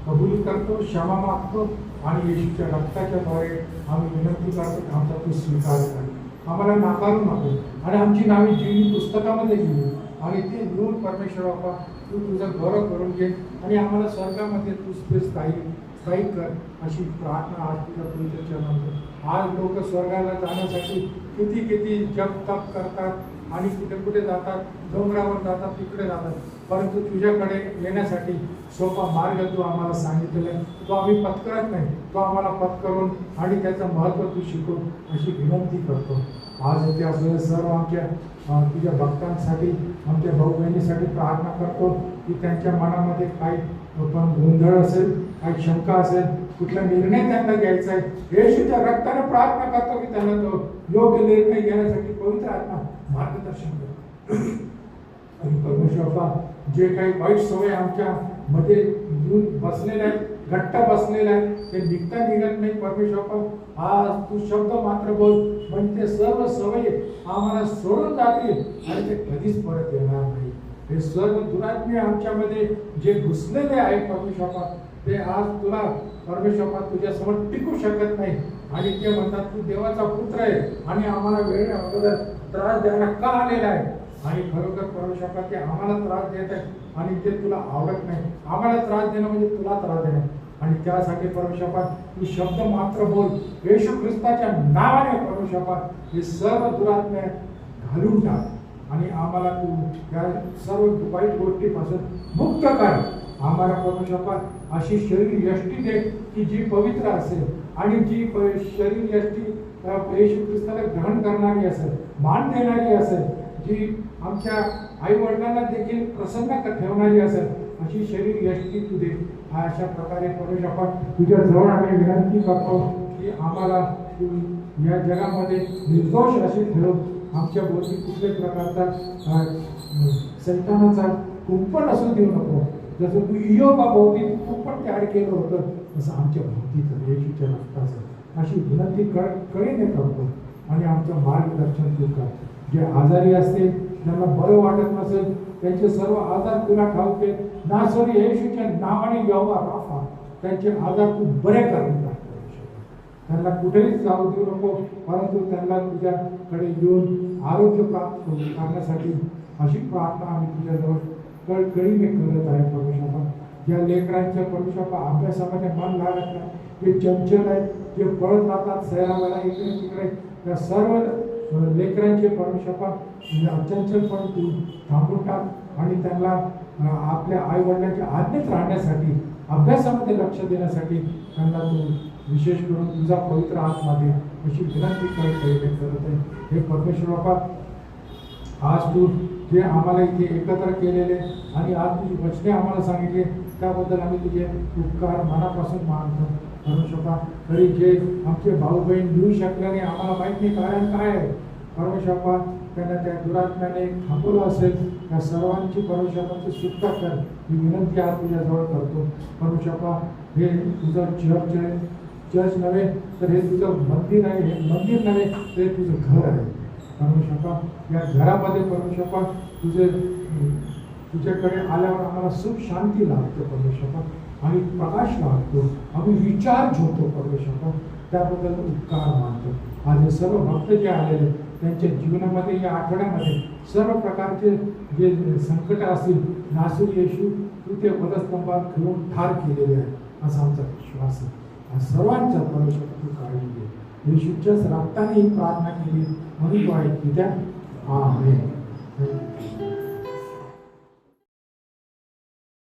कबूल करतो, क्षमा मागतो आणि येशूच्या रक्ताच्या द्वारे आम्ही विनंती करतो की आमचा तू स्वीकार कर. आम्हाला नाकारू नको आणि आमची नावे जीवनी पुस्तकामध्ये लिहू आणि ते लिहून परमेश्वर बाबा तू तुझा गौरव करून घे आणि आम्हाला स्वर्गामध्ये तू स्थायी कर अशी प्रार्थना आज तुझ्या पवित्र चरणामध्ये. आज लोक स्वर्गाला जाण्यासाठी किती जप तप करतात आणि कुठे कुठे जातात, डोंगरावर जातात, तिकडे जातात. परंतु तुझ्याकडे येण्यासाठी सोपा मार्ग तू आम्हाला सांगितलेला आहे. तो आम्ही पत्करत नाही, तो आम्हाला पत्करून आणि त्याचं महत्त्व तू शिकव अशी विनंती करतो. आज इथे असलेले सर्व आमच्या तुझ्या भक्तांसाठी, आमच्या भाऊ बहिणीसाठी प्रार्थना करतो की त्यांच्या मनामध्ये काही पण गोंधळ असेल, काही शंका असेल, कुठला निर्णय त्यांना घ्यायचा आहे, येशूच्या रक्ताने प्रार्थना करतो की त्यांना तो योग्य निर्णय घेण्यासाठी पवित्र आत्मा मार्गदर्शन करतो. आणि परमेश्वर बाप्पा, जे काही वाईट सवय आमच्या मध्ये येऊन बसलेल्या आहेत, घट्ट बसलेल्या आहेत, ते निघत नाही परमेश्वर बाप्पा, आज तू शब्द मात्र बोल, म्हणजे ते सर्व सवयी आम्हाला सोडून जातील आणि ते कधीच परत येणार नाही. हे सर्व दुरात्मे आमच्यामध्ये जे घुसलेले आहेत परमेश्वर बाप्पा, ते आज तुला परमेश्वर बाप्पा तुझ्यासमोर टिकू शकत नाही आणि ते म्हणतात तू देवाचा पुत्र आहे आणि आम्हाला वेळ अगोदर त्रास द्यायला का आलेला आहे. आणि खरोखर परमेश्वर बाप्पा ते आम्हाला त्रास देत आहे आणि ते तुला आवडत नाही. आम्हाला त्रास देणं म्हणजे तुला त्रास देणं, आणि त्यासाठी परमेश्वर बाप्पा तू शब्द मात्र बोल, येशू ख्रिस्ताच्या नावाने परमेश्वर बाप्पा हे सर्व दुरात्मे घालून टाक आणि आम्हाला तू या सर्व वाईट गोष्टीपासून मुक्त कर. आम्हाला परमेश्वर बाप्पा अशी शरीर यष्टी दे की जी पवित्र असेल आणि जी शरीर यष्टी येशू ख्रिस्ताला ग्रहण करणारी असेल, मान देणारी असेल, जी आमच्या आई वडिलांना देखील प्रसन्न ठेवणारी असेल, अशी शरीर यष्टी तू दे. अशा प्रकारे परमेश्वर बाप्पा तुझ्या जवळ आम्ही विनंती करतो की आम्हाला तू या जगामध्ये निर्दोष असे ठेव. आमच्या भोवती कुठल्याच प्रकारचा सैतानाचा कुंपण असू देऊ नको. जसं तू इयोबा भोवती कुंपण तयार केलं होतं, तसं आमच्या भोवतीचं येशूच्या रक्ताचं अशी विनंती कळीने करतो आणि आमचं मार्गदर्शन तू कर. जे आजारी असतील, ज्यांना बरं वाटत नसेल, त्यांचे सर्व आजार तुला ठाऊक आहे. नासरी येशूच्या नावाने यहोवा राफा त्यांचे आजार तू बरे करून टाक. त्यांना कुठेही जाऊ देऊ नको, परंतु त्यांना तुझ्याकडे येऊन आरोग्य प्राप्त करण्यासाठी अशी प्रार्थना आम्ही तुझ्याजवळ कळकळीने करत आहे परमेश्वर. ज्या लेकरांच्या परमेश्वर अभ्यासामध्ये मन लागत नाही, जे चंचल आहेत, जे पळत राहतात शहराला इकडे तिकडे, त्या सर्व लेकरांचे परमेश्वर अचंचलपण तू थांबून टाक आणि त्यांना आपल्या आई वडिलांच्या आज्ञेत राहण्यासाठी, अभ्यासामध्ये लक्ष देण्यासाठी त्यांना तू विशेष करून तुझा पवित्र आत्मा दे अशी विनंती करत आहे. हे परमेश्वर बाप्पा, आज तू जे आम्हाला इथे एकत्र केलेले आणि आज तुझी वचने आम्हाला सांगितले त्याबद्दल आम्ही तुझे उपकार मनापासून मानतो परमेश्वर. तरी जे आमचे भाऊ बहीण देऊ शकले नाही, आम्हाला माहीत नाही कारण काय आहे परमेश्वर, त्यांना त्या दुरात्म्याने थांबवलं असेल, त्या सर्वांची परमेश्वराची सुटका कर ही विनंती आज तुझ्याजवळ करतो परमेश्वर. हे तुझं चर्च आहे, चर्च नव्हे तर हे तुझं मंदिर आहे, हे मंदिर नव्हे तर हे तुझं घर आहे परमेश्वर. या घरामध्ये परमेश्वर तुझ्याकडे आल्यावर आम्हाला सुख शांती लाभतो परमेश्वर आणि प्रकाश लाभतो, आम्ही रिचार्ज होतो परमेश्वर. त्याबद्दल उपकार मानतो. आज हे सर्व भक्त जे आलेले त्यांच्या जीवनामध्ये या आठवड्यामध्ये सर्व प्रकारचे जे संकट असतील, नासूर येशू तू ते वधस्तंभात घेऊन ठार केलेले आहे असा आमचा विश्वास आहे. सर्वांच्या परमेश्वर तू काळजी घे. येशूच्याच रक्ताने ही प्रार्थना केली म्हणून तो ऐकली. त्या आमेन.